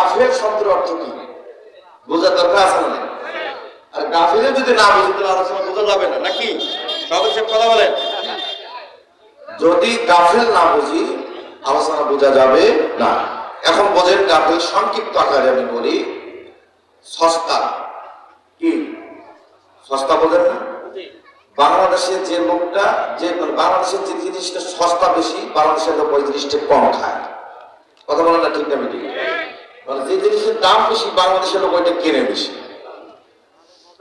গাফেল শব্দের অর্থ কি বোঝার দরকার আছে না? আর গাফেলে যদি না বুঝি তাহলে আলোচনা বোঝা যাবে না, নাকি? সবাই সব কথা বলেন। যদি গাফেল না বুঝি আলোচনা বোঝা যাবে না। এখন বোঝেন গাফেল সংক্ষিপ্ত আকারে আমি বলি। সস্তা কি? সস্তা বোঝেন না? বাংলাদেশের যে লোকটা বাংলাদেশের যে জিনিসটা সস্তা বেশি, বাংলাদেশের লোক ওই জিনিসটা কম খায়। কথা বলেন না? ঠিক না? ঠিক। মানে যে জিনিসের দাম বেশি বাংলাদেশের লোক ওইটা কেনে বেশি,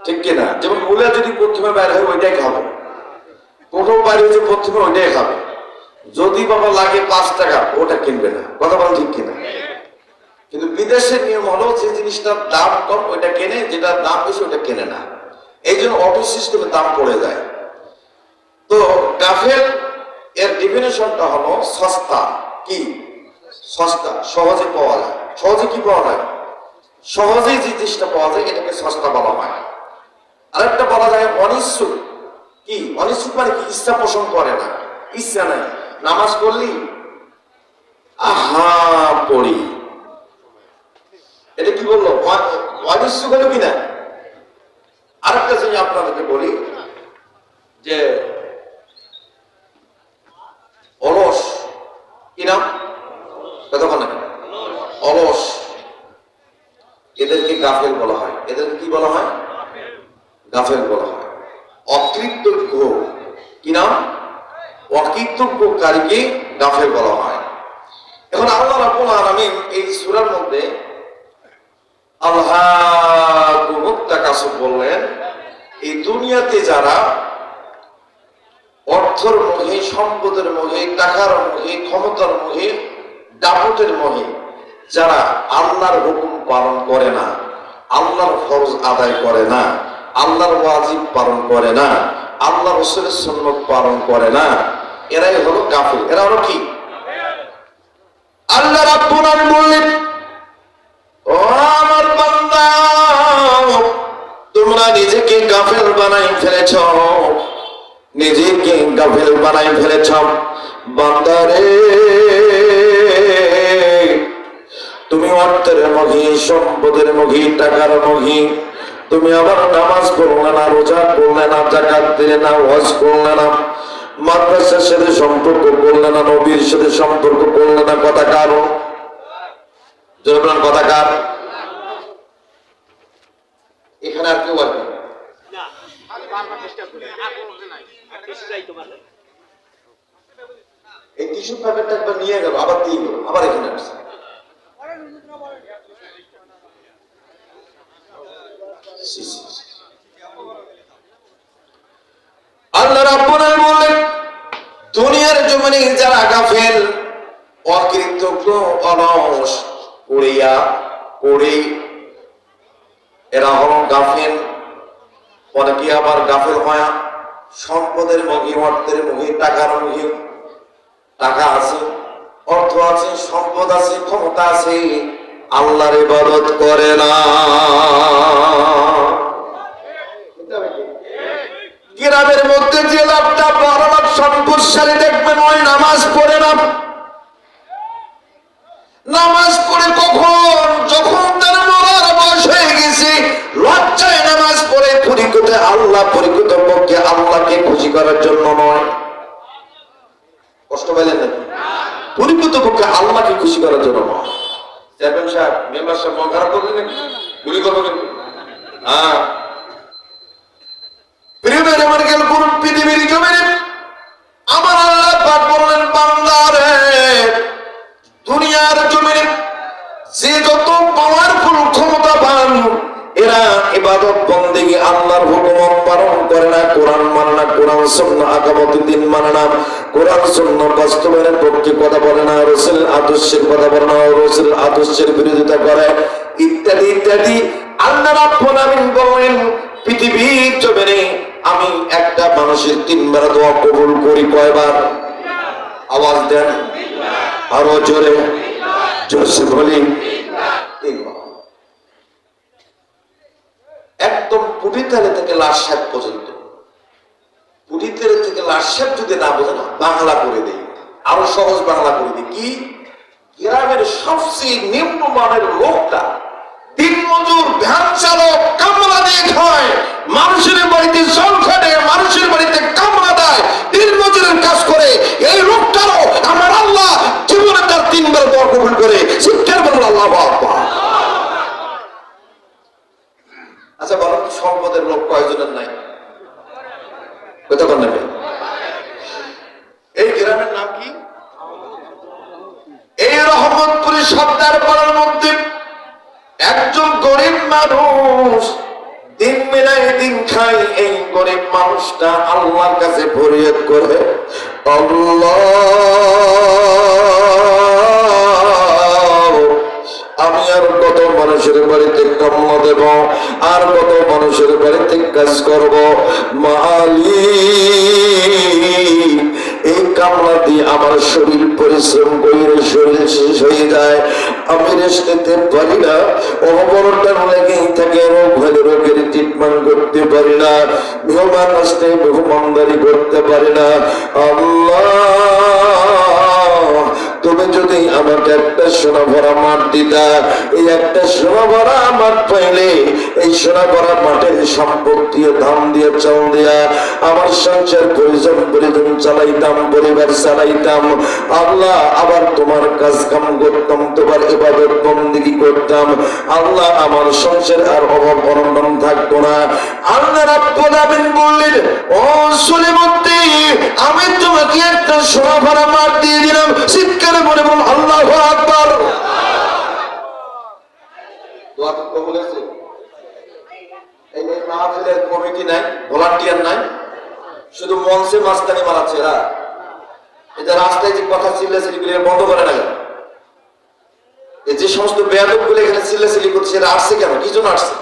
ঠিক কিনা? যেমন মূলা যদি প্রথমে বাইরে হয় ওইটাই খাবে, কোথাও বাইরে হচ্ছে প্রথমে ওইটাই খাবে। যদি বাবা লাগে 5 টাকা ওটা কিনবে না। কথা বলেন ঠিক কিনা? কিন্তু বিদেশের নিয়ম হলো যে জিনিসটার দাম কম ওইটা কেনে, যেটা দাম বেশি ওইটা কেনে না। এই জন্য অটো সিস্টেমে দাম পড়ে যায়। তো গাফেল এর ডেফিনেশনটা হলো সস্তা। কি? সস্তা, সহজে পাওয়া যায়। সহজে কি পাওয়া যায়? সহজেই যে জিনিসটা পাওয়া যায় এটাকে সস্তা বলা হয়। আরেকটা বলা যায় অনিচ্ছুক। কি? অনিচ্ছুক মানে কি? ইচ্ছা পোষণ করে না, ইচ্ছা নাই। নামাজ পড়লি আহা পড়ি, এটা কি বললো? অনিচ্ছুক হলো কিনা? আরেকটা জিনিস আপনাদেরকে বলি যে অলস, কি নাম? কতক্ষণ অলস, এদেরকে গাফেল বলা হয়। এদেরকে কি বলা হয়? গাফেল বলা হয়। অকৃতজ্ঞ, কি নাম? অকৃতজ্ঞকারীকে গাফেল বলা হয়। এখন আল্লাহ রাব্বুল আলামিন এই সূরার মধ্যে আল্লাহুম্মা তাকাসুর বললেন, এই দুনিয়াতে যারা অর্থের মোহে, সম্পদের মোহে, টাকার মোহে, ক্ষমতার মোহে, দাপটের মোহে যারা আল্লাহর হুকুম পালন করে না, আল্লাহর ফরজ আদায় করে না, আল্লাহর ওয়াজিব পালন করে না, আল্লাহ রাসূলের সুন্নাত পালন করে না, এরাই হলো গাফিল। এরা হলো কি? আল্লাহ রাব্বুল আলামিন বললেন, ও আমার বান্দা, তোমরা নিজেকে গাফিল বানাই ফেলেছ, নিজেকে গাফিল বানাই ফেলেছ। বান্দারে, তুমি অর্থের মোহে, সম্পদের মোহে, টাকার মোহে, তুমি আবার নামাজ পড়লে না, রোজা করলে না, যাকাত দিলে না, হজ করলে না, মাদ্রাসার সাথে সম্পর্ক করলে না, নবীর সাথে সম্পর্ক করলে না। কথা কার? জনগণ কথা কার? এখানে আর কেউ আসবে এই টিস্যু পেপারটা একবার নিয়ে গেল, আবার দিয়ে গেল, আবার এখানে আসছে। আল্লাহ রাব্বুল আলামিন বললেন, দুনিয়ার জমিনে যারা গাফেল, অকৃতজ্ঞ, অলস, কুড়িয়া কুড়ি, এরা হলো গাফেল। অনেকে আবার গাফেল হয় সম্পদের মোহে, অর্থের মোহে, টাকার মোহে। টাকা আছে, অর্থ আছে, সম্পদ আছে, ক্ষমতা আছে, আল্লাহর ইবাদত করে না। গ্রামের মধ্যে যে লোকটা 12 লাখ সম্পদশালী দেখবেন, ওই নামাজ পড়ে না। নামাজ পড়ে কখন? যখন তার মরার বয়স হয়ে গেছে, লজ্জায় নামাজ পড়ে, পরিকৃত আল্লাহ, পরিকৃত পক্ষে আল্লাহকে খুশি করার জন্য নয়। কষ্ট পাইলেন নাকি? পরিকৃত পক্ষে আল্লাহকে খুশি করার জন্য নয়। চেয়ারম্যান সাহেব, মেম্বার সাহেব মন খারাপ করলেন নাকি? গুলি করবো কিন্তু। হ্যাঁ, পৃথিবীর জমিনে আমার আল্লাহ পাক বললেন, বান্দারে, দুনিয়ার জমিনে যে যত পাওয়ারফুল, ক্ষমতাবান, এরা ইবাদত বন্দেগী আল্লাহর হুকুম পালন করে না, কোরআন মানে না, কোরআন সুন্নাহ আকামতের দিন মানে না, কোরআন সুন্নাহ বাস্তবায়নের পক্ষে কথা বলে না, রাসূল আদর্শের কথা বলে না, রাসূল আদর্শের বিরোধিতা করে, ইত্যাদি ইত্যাদি। আল্লাহ রাব্বুল আলামিন বলেন, পৃথিবীর জমিনে আমি একটা মানুষের 3 বার দোয়া কবুল করি। কয়বার? আওয়াজ দেন, আরো জোরে জোরে বলি। 3 বার। একদম পুটিতালে থেকে লাশাব পর্যন্ত। পুটিতালে থেকে লাশাব যদি না বোঝে না, বাংলা করে দেই, আরো সহজ বাংলা করে দিই। কি? গ্রামের সবচেয়ে নিম্নমানের লোকটা দিন মজুর, ভ্যান চালক, কামলা দিয়ে খায়, মানুষের বাড়িতে জল খাটে, মানুষের বাড়িতে কামলা দেয়, দিন মজুরের কাজ করে, এই লোকটারও আমার আল্লাহ জীবনে তার 3 বার দোয়া কবুল করে। শিক্ষার বলুন আল্লাহু আকবার। আচ্ছা বলো, সম্পদের লোক কয়জনের নাই? কতক্ষণ নেবে? এই গ্রামের নাম কি? এই রহমতপুরি সর্দার পাড়ার মধ্যে একজন গরিব মানুষ দিন মিলাই দিন খাই। এই গরিব মানুষটা আল্লাহর কাছে ফরিয়াদ করে, আল্লাহ আমি আর কত মানুষের বাড়িতে কামলা দেব, আর কত মানুষের বাড়িতে কাজ করব, মালিক এই কামলা দিয়ে আমার শরীর পরিশ্রম করে শরীর শেষ হয়ে যায়, আমি রেস্ট নিতে পারি না, অবরোধটা লেগেই থাকে, রোগ হলে রোগের ট্রিটমেন্ট করতে পারি না, মেহমান আসতে মেহমানদারি করতে পারি না। আল্লাহ তুমি যদি আমাকে একটা সোনা ভরা মাঠ দিতা, এই একটা সোনা ভরা মাঠ পাইলে এই সোনা ভরা মাঠের সম্পত্তি ধান দিয়ে চাল দিয়া আমার সংসার পরিজন চালাইতাম, পরিবার চালাইতাম। আল্লাহ আবার তোমার কাজ কাম করতাম, তোমার ইবাদত বন্দেগী করতাম। আল্লাহ আমার সংসার আর অভাব অনটন থাকতো না। আল্লাহ রাব্বুল আলামিন বললেন, ও সুলাইমান, আমি তোমাকে একটা সোনা ভরা মাঠ দিয়ে দিলাম। চিৎকার করে বলুন আল্লাহু আকবার। দোয়া কবুল হয়েছে? এই মাহফিলের কমিটি নাই, ভলান্টিয়ার নাই, শুধু মঞ্চে মাস্তানি মারাচ্ছে এরা। এটা রাস্তায় যে কথা চিল্লাচিল্লি গুলো বন্ধ করে না, এই যে সমস্ত বেয়াদব গুলো এখানে চিল্লাচিল্লি করছে, এরা আসছে কেন? কি জন্য আসছে?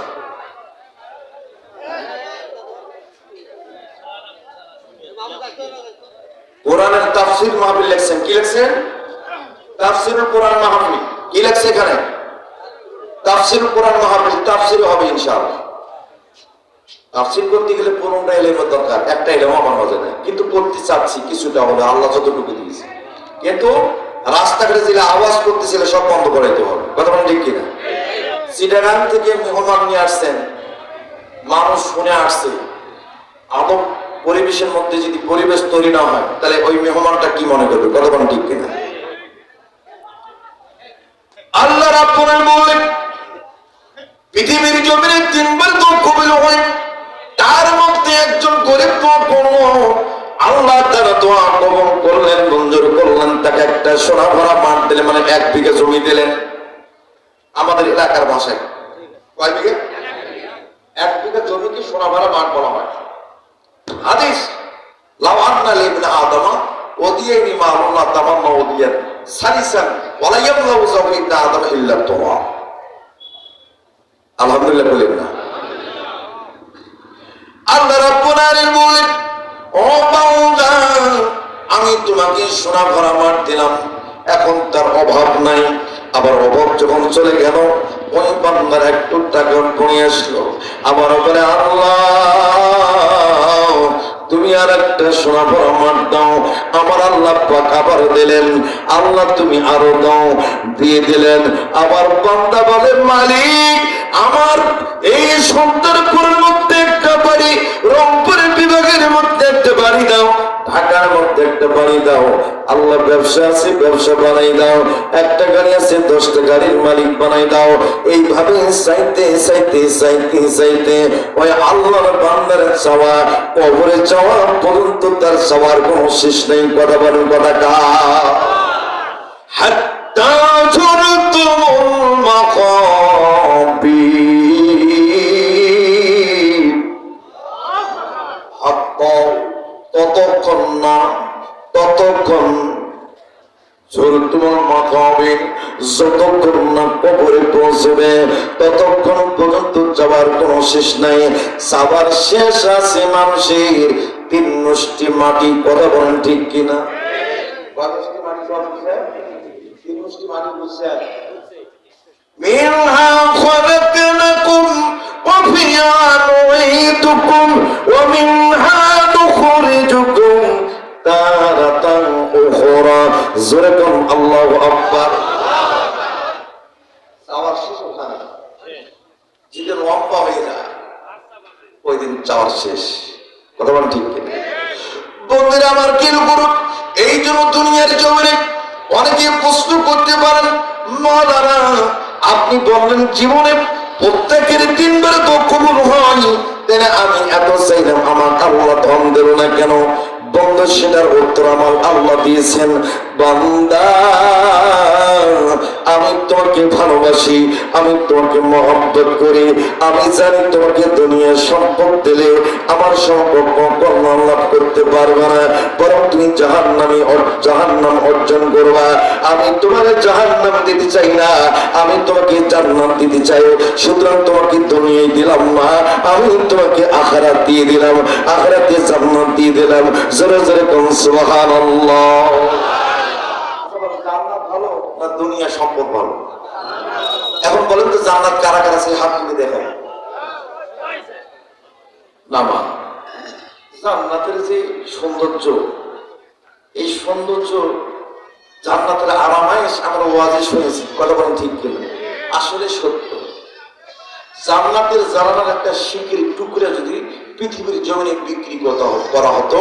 কোরআনের তাফসীর মাহফিল লিখছেন, কি লিখছেন? তাফসীরুল কোরআন মাহফিল। কি লিখছে এখানে? তাফসীরুল কোরআন মাহফিল। তাফসীর হবে ইনশাআল্লাহ। তাফসীর করতে গেলে 15টা ইলমের দরকার, একটা ইলম আমার মাঝে নাই, কিন্তু করতে চাচ্ছি কিছুটা হলে, আল্লাহ যতটুকু দিয়েছে। কিন্তু রাস্তাঘাটে যেগুলো আওয়াজ করতেছিল সব বন্ধ করাইতে হবে। কথা বলেন ঠিক কিনা? চিটাগাং থেকে মেহমান নিয়ে আসছেন, মানুষ শুনে আসছে, আদব পরিবেশের মধ্যে যদি পরিবেশ তৈরি না হয় তাহলে ওই মেহমানটা কি মনে করবে? কথা বলেন ঠিক কিনা? আল্লাহ রাব্বুল আলামিন বলেন, পৃথিবীর জমিনে 3 বার তো কবুল হয়, তার মধ্যে একজন গরিব কোন আল্লাহ তার দোয়া কবুল করলেন, মঞ্জুর করলেন, তাকে একটা সোনা ভরা মাঠ দিলেন, মানে 1 বিঘা জমি দিলেন। আমাদের এলাকার ভাষায় কয় বিঘা? 1 বিঘা জমিকে সোনা ভরা মাঠ বলা হয়। হাদিস, লাউ আন্না লিবনি আদমা ওদিয়ানি মা আল্লাহ তামান্না ওদিয়ান সালিসান ওয়ালা ইয়াবলু যাওইদা আদম ইল্লা তুরা। আলহামদুলিল্লাহ বলেন না? আল্লাহ রাব্বুল আলামিন বলেন, ও বান্দা আমি তোমাকে সোনা ভরা মাঠ দিলাম, এখন তার অভাব নাই। আবার অভাব যখন চলে গেল, ওই বান্দার একটু টাকা কমে আসলো, আবার বলে আল্লাহ তুমি আর একটা সোনা ভরা মাঠ দাও। আমার আল্লাহ পাক আবার দিলেন, আল্লাহ তুমি আরো দাও, দিয়ে দিলেন। আবার বান্দা বলে, মালিক আমার এই সন্তানপুরের মধ্যে একটা বাড়ি, রংপুরের বিভাগের মধ্যে একটা বাড়ি দাও, ঢাকার মধ্যে একটা বাড়ি দাও। আল্লাহ ব্যবসা আছে, ব্যবসা বানাই দাও। একটা গাড়ি আছে, 10টা গাড়ির মালিক বানাই দাও। এইভাবে চাইতে চাইতে চাইতে চাইতে ওই আল্লাহর বান্দার চাওয়া কবরে যাওয়া পর্যন্ত তার চাওয়ার কোনো শেষ নেই। কথা বলেন কথা কা হাত্তা যুরতুমুল মাকাবির, হাত্তা ততক্ষণ না, ততক্ষণ যুরতুমুল মাকাবির, যতক্ষণ না কবরে পৌঁছবে ততক্ষণ পর্যন্ত যাওয়ার কোনো শেষ নাই। যাওয়ার শেষ আছে মানুষের 3 মুষ্টি মাটি। কথা বলেন ঠিক কিনা? মিনহা খলাকনাকুম ওয়া ফিহা নুঈদুকুম ওয়া মিনহা নুখরিজুকুম তারাতান উখরা। আল্লাহ, জোরে কোন আল্লাহু আকবার। চাওয়ার শেষ ওখানে, যেদিন লম্বা হয়ে যায় ওই দিন চাওয়ার শেষ। কথা বলেন ঠিক কিনা? বন্ধুরা আমার কেন করুন, এই জন্য দুনিয়ার জমিনে অনেকে প্রশ্ন করতে পারেন, মাওলানা আপনি বললেন জীবনে প্রত্যেকের 3 বার তো কবুল হয়, তাহলে আমি এত চাইলাম আমার আল্লাহ ধন দিল না কেন? বন্ধু সেটার উত্তর আমার আল্লাহ দিয়েছেন, বান্দা আমি তোমাকে ভালোবাসি, আমি তোমাকে মহব্বত করি, আমি জানি তোমাকে দুনিয়ার সম্পদ দিলে আমার সম্পর্ক কল্যাণ লাভ করতে পারবে না, বরং তুমি জাহান্নাম অর্জন করবা। আমি তোমার জাহান্নাম দিতে চাই না, আমি তোমাকে জান্নাত দিতে চাই। সুতরাং তোমাকে দুনিয়ায় দিলাম না, আমি তোমাকে আখিরাত দিয়ে দিলাম, আখিরাতে জান্নাত দিয়ে দিলাম। জোরে জোরে কোন সুবহানাল্লাহ। জান্নাত ভালো না দুনিয়া সম্পদ ভালো? এখন বলেন তো জান্নাত কারা কারা সেই হাত তুলে দেখায় না? মা জান্নাতের যে সৌন্দর্য, এই সৌন্দর্য জান্নাতের আরামায়েশ আমরা ওয়াজে শুনেছি, কথা বলেন ঠিক কিনা? আসলে সত্য। জান্নাতের জানালার একটা শিকের টুকরা যদি পৃথিবীর জমিনে বিক্রি করা হতো,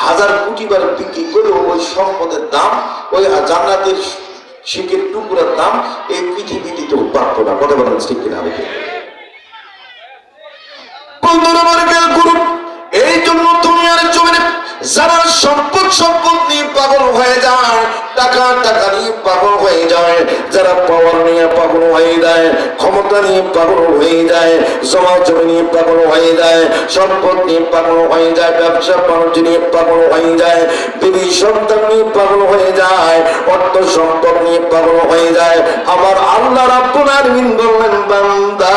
1000 কোটি বার বিক্রি করেও ওই সম্পদের দাম, ওই জান্নাতের শিকের টুকরার দাম এই পৃথিবীতে তো প্রাপ্য না। কথা বলেন ঠিক কিনা? এই জন্য দুনিয়ার জমিনে যারা সম্পদ নিয়ে পাগল হয়ে যায়, টাকা নিয়ে পাগল হয়ে যায়, যারা পাওয়ার নিয়ে পাগল হয়ে যায়, ক্ষমতা নিয়ে পাগল হয়ে যায়, জমা জমি নিয়ে পাগল হয়ে যায়, সম্পদ নিয়ে পাগল হয়ে যায়, ব্যবসা বাণিজ্য নিয়ে পাগল হয়ে যায়, বিবি সন্তান নিয়ে পাগল হয়ে যায়, অর্থ সম্পদ নিয়ে পাগল হয়ে যায়, আমার আল্লাহ রাব্বুল আলামিন বললেন, বান্দা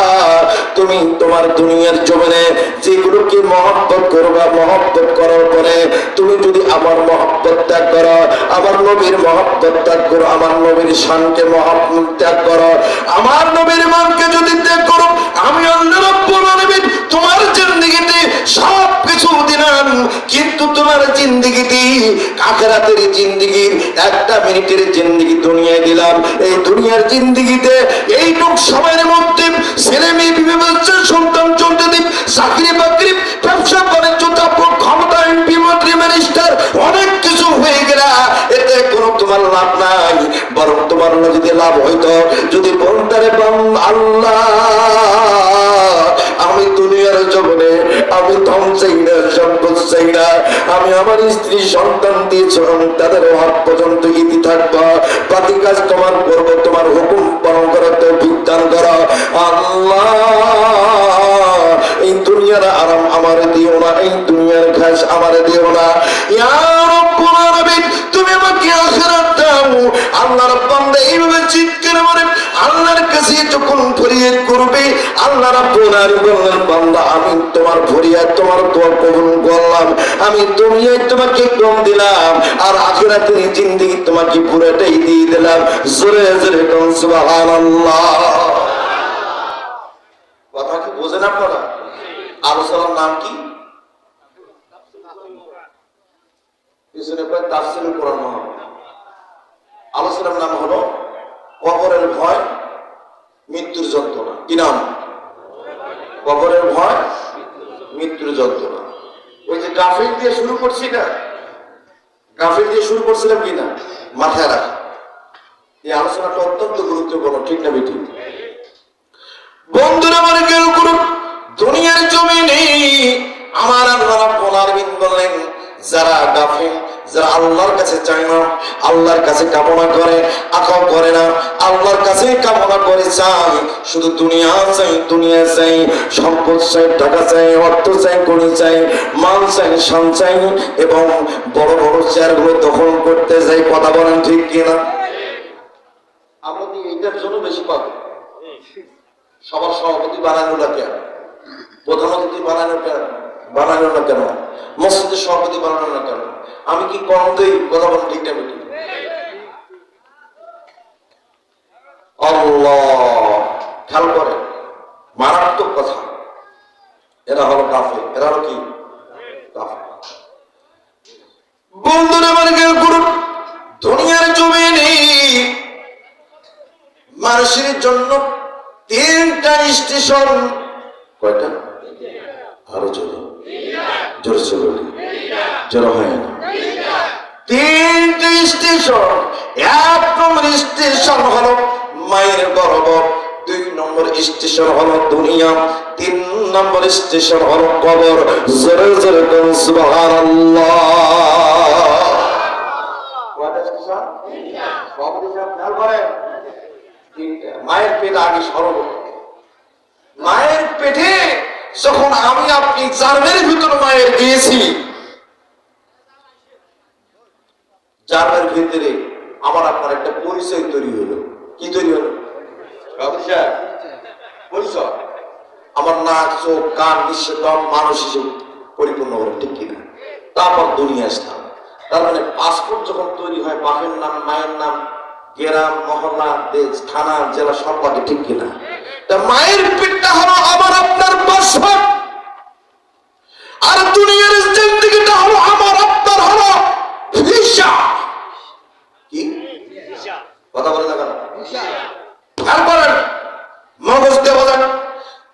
তুমি তোমার দুনিয়ার জমিনে যেগুলোকে মহব্বত করবা, মহব্বত করার পরে তুমি যদি আমার মহব্বত ত্যাগ করো, আমার নবীর মহব্বত ত্যাগ করো, আমার নবীর শানকে মহব্বত ত্যাগ করো, আমার নবীর মানকে যদি ত্যাগ করো, আমি আল্লাহ রাব্বুল আলামিন তোমার জিন্দেগিতে সব কিছু দিলাম, কিন্তু তোমার জিন্দেগিতে আখিরাতের জিন্দেগির 1 মিনিটের জিন্দেগি দুনিয়ায় দিলাম। এই দুনিয়ার জিন্দেগিতে এইটুক সময়ের মধ্যে ছেলে মেয়ে, বিবি বাচ্চা, সন্তান, সন্ততি, চাকরি বাকরি, ব্যবসা বাণিজ্য, তারপর ক্ষমতা, এমপি, মন্ত্রী, মিনিস্টার, অনেক কিছু হয়ে গেল, এতে কোনো তোমার লাভ নাই। বরং তোমার যদি লাভ হইতো, যদি বলতারে আল্লাহ আমি দুনিয়ার জগনে আমি ধন চাই না, সম্পদ চাই না, আমি আমার স্ত্রী সন্তান দিয়েছ, আমি তাদের অভাব পর্যন্ত ইতি থাকবো, বাকি কাজ তোমার করবো, তোমার হুকুম পালন করার তৌফিক দান করো আল্লাহ। এই দুনিয়ার আরাম আমার দিও না, এই দুনিয়ার ঘাস আমার দিও না, ইয়া রাব্বুল আলামিন তুমি আমাকে আখিরাত দাও। আল্লাহর বান্দা এইভাবে চিৎকার করে আল্লাহর কাছে যখন ফরিয়াদ করবে, আল্লাহ রাব্বুল আলামিন বললেন, বান্দা আমি তোমার ফরিয়াদ, তোমার দোয়া কবুল করলাম, আমি দুনিয়ায় তোমাকে কম দিলাম, আর আখিরাতের জিন্দেগি তোমাকে পুরোটাই দিয়ে দিলাম। জোরে জোরে কোন সুবহানাল্লাহ। কথা কি বোঝেন আপনারা? আলোচনার নাম কি? পিছনে প্রায় তাফসীরুল কোরআন হবে। আলোচনার নাম হলো কবরের ভয়, মৃত্যুর যন্ত্রণা। কি নাম? কবরের ভয়, মৃত্যুর যন্ত্রণা। ওই যে গাফিল দিয়ে শুরু করছি না, গাফিল দিয়ে শুরু করছিলাম কিনা মাথায় রাখা। এই আলোচনাটা অত্যন্ত গুরুত্বপূর্ণ, ঠিক না বেঠিক? বন্ধুরা আমার কেউ করুন, দুনিয়ার জমিনে আমার আল্লাহ রাব্বুল আলামিন বললেন, যারা গাফিল, যারা আল্লাহর কাছে চায় না, আল্লাহর কাছে কামনা করে, আকাম করে না, আল্লাহর কাছে কামনা করে, চায় শুধু দুনিয়া চাই, দুনিয়া চাই, সম্পদ চাই, টাকা চাই, অর্থ চাই, কোটি চাই, মাল চাই, শান চাই, এবং বড় বড় চেয়ারগুলো দখল করতে চাই। কথা বলেন ঠিক কিনা? আমরা তো এইটার জন্য বেশি পাবো। সবার সভাপতি বানানো না কেন, প্রধান অতিথি বানানো না কেন, মসজিদের সভাপতি বানানো না কেন? আমি কি কম দেই? কথা বলেন ঠিক না বেঠিক? আল্লাহ খেয়াল করে, মারাত্মক কথা। এরা হলো কাফের। এরা হলো কি? কাফের। বন্ধুরা আমার খেয়াল করুন, বাসীর জন্য 3টা স্টেশন। কয়টা? আরো জোরে জোরে জোরে জোরে হয় না। 3টা স্টেশন। 1 নম্বর স্টেশন হলো মায়ের গর্ভ, 2 নম্বর স্টেশন হলো দুনিয়া, 3 নম্বর স্টেশন হলো কবর। জোরে জোরে কোন সুবহানাল্লাহ। কয়টা স্টেশন? সব স্টেশন খেয়াল করেন। মায়ের পেট আগে সরব। মায়ের পেটে যখন আমি আপনি জার্মের ভিতর মায়ের দিয়েছি, জার্মের ভিতরে আমার আপনার একটা পরিচয় তৈরি হলো। কি তৈরি হলো? পরিচয়। আমার নাক, চোখ, কান, নিঃশ্বাস, মানুষ হিসেবে পরিপূর্ণ হলো, ঠিক কিনা? তারপর দুনিয়া আসলাম। তার মানে পাসপোর্ট যখন তৈরি হয়, বাপের নাম, মায়ের নাম, গ্রাম, মহল্লা, দেশ, থানা, জেলা সব পাকে, ঠিক কিনা? তা মায়ের পেটটা হলো আমার আপনার পাসপোর্ট, আর দুনিয়ার জিন্দেগিটা হলো আমার আপনার হলো ভিসা। কি কথা বলে না কেন? তারপরে মগজ দেওয়া যাক।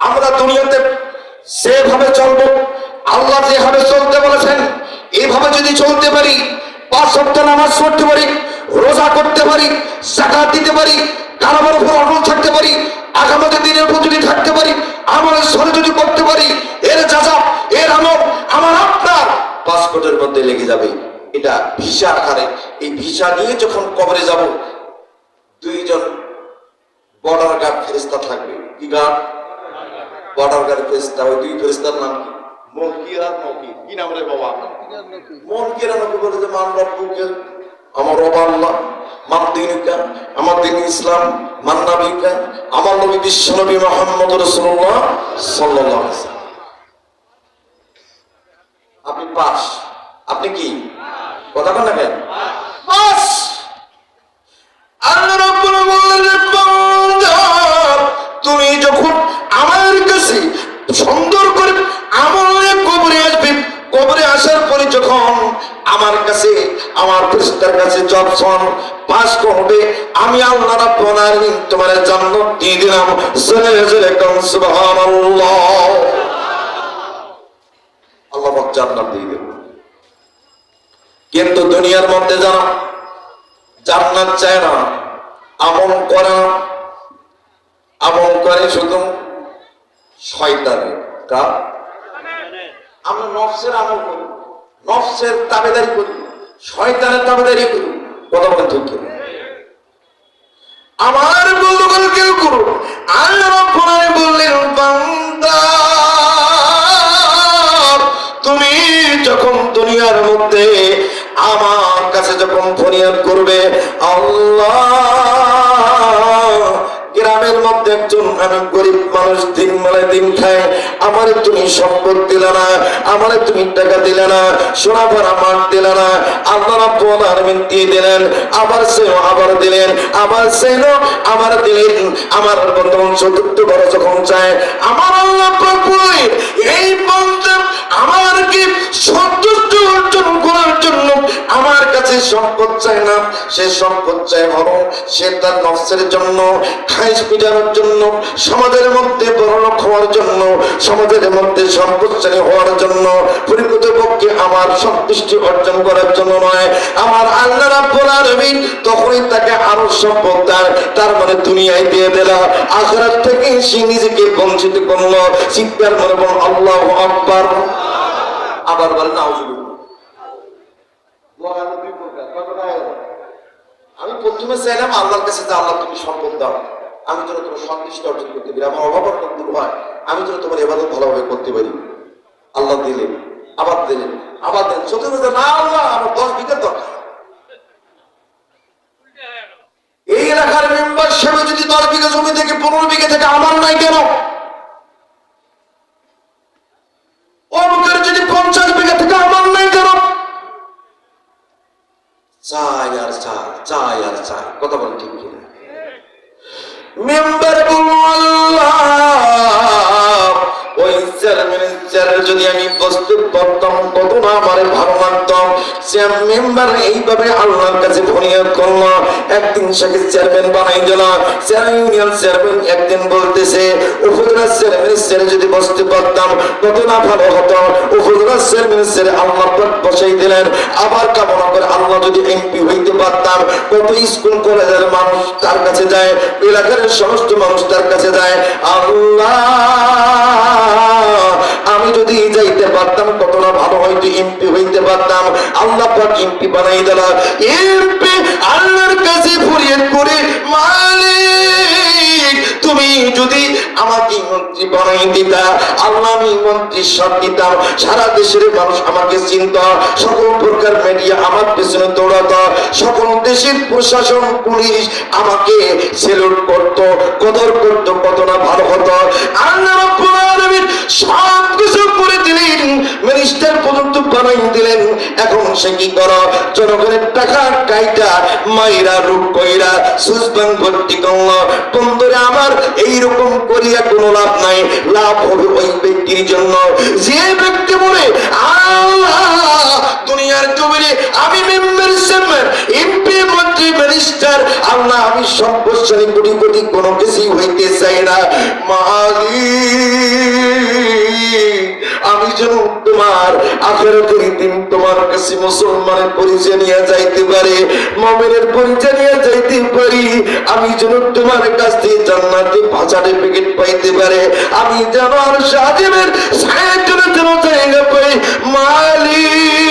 আমরা দুনিয়াতে যেভাবে চলবো, আল্লাহ যেভাবে চলতে বলেছেন এইভাবে যদি চলতে পারি, 5 ওয়াক্ত নামাজ পড়তে পারি, রোজা করতে পারি, যাকাত দিতে পারি, কারবার উপর অটল থাকতে পারি, আগামী দিনের উপর যদি থাকতে পারি, আমলের সরে যদি করতে পারি, এর যাজা, এর আমল আমার আপনার পাসপোর্টের মধ্যে লেগে যাবে। এটা ভিসা আকারে। এই ভিসা নিয়ে যখন কবরে যাব, 2 জন বর্ডার গার্ড ফেরেশতা থাকবে। কি গার্ড? বর্ডার গার্ড ফেরেশতা। ওই 2 ফেরেশতার নাম কি? মুনকির আর নকির। কি নাম রে বাবা? মুনকির আর নকির বলে যে মান রব্বুকা, আমার রব আল্লাহ, মান দীনুকা, আমার দিন ইসলাম, মান নবিকা, আমার নবী বিশ্ব নবী মুহাম্মদ রাসূলুল্লাহ সাল্লাল্লাহু আলাইহি ওয়াসাল্লাম। আপনি পাস। আপনি কি কথা বলেন না কেন? পাস। আল্লাহ রাব্বুল আলামিন বান্দা, তুমি যখন আমার কাছে সুন্দর করে আমল নিয়ে কবরে আসবে, কবরে আসার পরে যখন আমার কাছে, আমার ফেরেশতার কাছে যখন পাস করবে, আমি আল্লাহ রাব্বুল আলামিন তোমার জান্নাত দিয়ে দিলাম। জোরে জোরে কোন সুবহানাল্লাহ। আল্লাহ পাক জান্নাত দিয়ে দেব। কিন্তু দুনিয়ার মধ্যে যারা জান্নাত চায় না, আমল করে না, আমল করে শুধু শয়তানের। কা আমরা নফসের আমল করি, নফসের তাবেদারি করি, শয়তানের তাবেদারি করি। কথা বলেন ঠিক কি? আমার বন্ধুগণ কেউ করুন। আল্লাহ রাব্বুল আলামিন বললেন, বান্দা তুমি যখন দুনিয়ার মধ্যে আমার কাছে যখন ফরিয়াদ করবে, আল্লাহ গ্রামের মধ্যে একজন গরিব মানুষ দিন বেলায় দিন খায়, আমারে তুমি সম্পদ দিলে না, আমারে তুমি টাকা দিলে না, সোনা ভরা মাঠ দিলে না, আল্লাহ রাব্বুল আলামিন দিয়ে দিলেন, আবার সেও আবার দিলেন, আবার সেও আবার দিলেন। আমার বন্ধু চতুর্থ বড় যখন চায়, আমার আল্লাহ প্রভুই এই বান্দা আমার কি সন্তুষ্ট অর্জন করার জন্য আমার কাছে সম্পদ চায় না, সে সম্পদ চায় বরং সে তার নফসের জন্য, খাইশ মিটানোর জন্য, সমাজের মধ্যে বড়লোক হওয়ার জন্য, সমাজের মধ্যে সম্পদশালী হওয়ার জন্য, প্রকৃতপক্ষে আমার সন্তুষ্টি অর্জন করার জন্য নয়। আমার আল্লাহ রাব্বুল আলামিন তখনই তাকে আরো সম্পদ দেয়। তার মানে দুনিয়ায় দিয়ে দিল, আখিরাত থেকে সে নিজেকে বঞ্চিত করলো। চিৎকার করে বল আল্লাহু আকবার। আবার বলেন নাউজুবিল্লাহ। আমি প্রথমে চাইলাম আল্লাহর কাছে যে আল্লাহ তুমি সম্পদ দাও, আমি যেন তোমার সন্তুষ্ট অর্জন করতে পারি, আমার অভাব দূর হয়, আমি যেন তোমার ইবাদত ভালোভাবে করতে পারি। আল্লাহ দিলেন, আবার দিলেন, আবার দিলেন। সত্যি না আল্লাহ আমার 10 বিঘা দরকার। এই এলাকার মেম্বার হিসেবে যদি 10 বিঘা জমি থেকে 15 বিঘা থেকে আমার নাই কেন? অমুকের যদি 50 বিঘা থেকে আমার নাই কেন? চাই আর চাই, চাই আর চাই। কথা বলেন ঠিক কিনা? মেম্বার বলল আল্লাহ, ওই চেয়ারম্যানের যদি আমি বসতে পারতাম কত না আমার ভালো লাগতাম। মেম্বার এইভাবে আল্লাহর কাছে ফরিয়াদ করলো। একদিন সাথে চেয়ারম্যান বানাই দিল। ইউনিয়ন চেয়ারম্যান একদিন বলতেছে উপজেলা চেয়ারম্যান ছেড়ে যদি বসতে পারতাম কত না ভালো হতো। উপজেলা চেয়ারম্যান ছেড়ে আল্লাহ বসাই দিলেন। আবার কামনা করে আল্লাহ যদি এমপি হইতে পারতাম কত স্কুল কলেজের মানুষ তার কাছে যায়, এলাকার সমস্ত মানুষ তার কাছে যায়। আল্লাহ আমি যদি যাইতে পারতাম কত না ভালো হয়তো এমপি হইতে পারতাম। আল্লাহ পাক এমপি বানাই দিল। এমপি আল্লাহর কাছে ফরিয়াদ করে মালিক তুমি যদি আমাকে মন্ত্রী বানাই দিতা, আল্লাহ আমি মন্ত্রীর সব দিতাম, সারা দেশের মানুষ আমাকে চিনত, সকল প্রকার মিডিয়া আমার পেছনে দৌড়াতো, সকল দেশের প্রশাসন পুলিশ আমাকে সেলুট করত, কদর করত, কত না ভালো হতো। আল্লাহ রাব্বুল আলামিন সব কিছু করে দিলেন, মিনিস্টার পর্যন্ত বানাই দিলেন। এখন সে কি করো? জনগণের টাকা কাইটা মাইরা রূপ কইরা সুজবান ভর্তি করলো। বন্ধুরা আমার এইরকম করিয়া কোনো লাভ নাই। লাভ হবে ওই ব্যক্তির জন্য যে ব্যক্তি বলে আল্লাহ দুনিয়ার জমিনে আমি মেম্বার চেয়ারম্যান এমপি মন্ত্রী মিনিস্টার আল্লাহ আমি সম্পদশালী কোটি কোটি কোনো কিছুই হইতে চাই না। মালিক আমি যেন তোমার আখিরাতের দিন তোমার কাছে মুসলমানের পরিচয় নিয়ে যাইতে পারি, মুমিনের পরিচয় নিয়ে যাইতে পারি। আমি যেন তোমার কাছ থেকে জান্নাতে সার্টিফিকেট পাইতে পারে, আমি যেন আর সাজিমের সাইকেলের জন্য জায়গা পাই। মালিক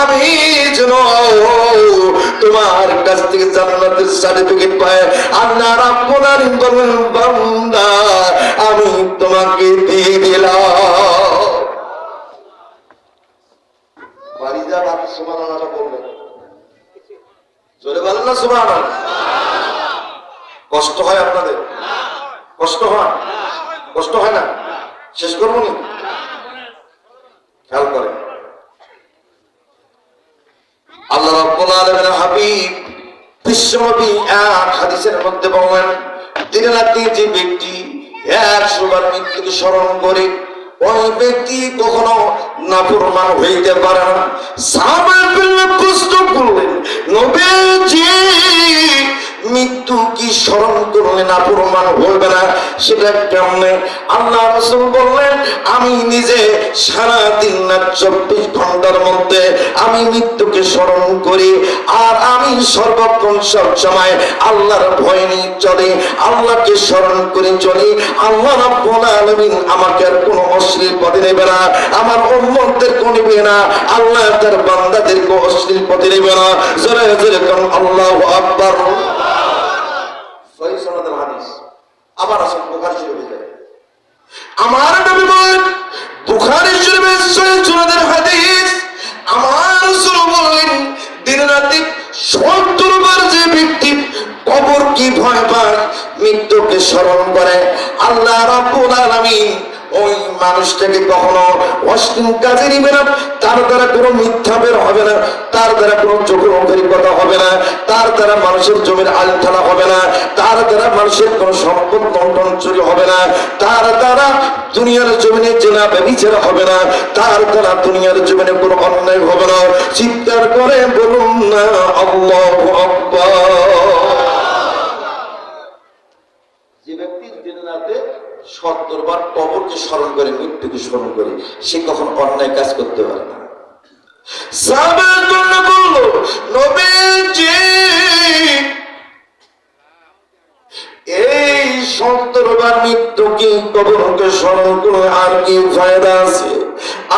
আমি যেন তোমার কাছ থেকে জান্নাতের সার্টিফিকেট পাই। আল্লাহ রাব্বুল আলামিন বলেন বান্দা আমি তোমাকে দিয়ে দিলাম। বাড়ি যা বাকি সুবহানাল্লাহ বলবেন, জোরে বলেন না সুবহানাল্লাহ। কষ্ট হয় আপনাদের? কষ্ট হয়? কষ্ট হয় না? শেষ করবো নি? খেয়াল করেন আল্লাহ রাব্বুল আলামিনের হাবিব বিশ্বনবী এক হাদিসের মধ্যে বলেন দিনে রাতে যে ব্যক্তি 100 বার মৃত্যুকে স্মরণ করে ওই ব্যক্তি কখনো নাফরমান হইতে পারে না। সাহাবায়ে প্রশ্ন করলেন নবীজি মৃত্যু কি স্মরণ করলে নাফরমান হইবে না, সেটা কেমনে? আল্লাহ রাসূল বললেন আমি নিজে সারা দিন না 24 ঘন্টার মধ্যে আমি মৃত্যুকে স্মরণ করি, আর আমি সর্বক্ষণ সব সময় আল্লাহর ভয় নিয়ে চলে, আল্লাহকে স্মরণ করে চলি। আল্লাহ রাব্বুল আলামিন আমাকে আর কোনো অশ্লীল পথে নেবে না, আমার উম্মতদেরকে নেবে না, আল্লাহ তার বান্দাদেরকে অশ্লীল পথে নেবে না। জোরে জোরে কোন আল্লাহু আকবার। সহিহ সনদের হাদিস। আবার আসুন বুখারী শরীফে যাই। আমার নবী বলেন বুখারী শরীফের সহিহ সনদের হাদিস, আমার রাসূল বলেন দিন রাতে 70 বার যে ব্যক্তি কবর কি ভয় পায়, মৃত্যুকে স্মরণ করে, আল্লাহ রাব্বুল আলামিন ওই মানুষটাকে কখনো অশ্লীল কাজে নিবে না, তার দ্বারা কোনো মিথ্যা বের হবে না, তার দ্বারা কোনো চোখের অঙ্গের কথা হবে না, তার দ্বারা মানুষের জমির আলখানা হবে না, তার দ্বারা মানুষের কোনো সম্পদ লুণ্ঠন চুরি হবে না, তার দ্বারা দুনিয়ার জমিনে জেনা ব্যভিচার হবে না, তার দ্বারা দুনিয়ার জমিনে কোনো অন্যায় হবে না। চিৎকার করে বলুন না আল্লাহু আকবার। যে ব্যক্তি দিন রাতে 70 বার কবরকে স্মরণ করে মৃত্যুকে স্মরণ করে সে কখন অন্যায় কাজ করতে পারে না। সাহাবায়ে জন্য বলল নবীজি এই 70 বার মৃত্যুকে কবরকে স্মরণ করে আর কি ফায়দা আছে?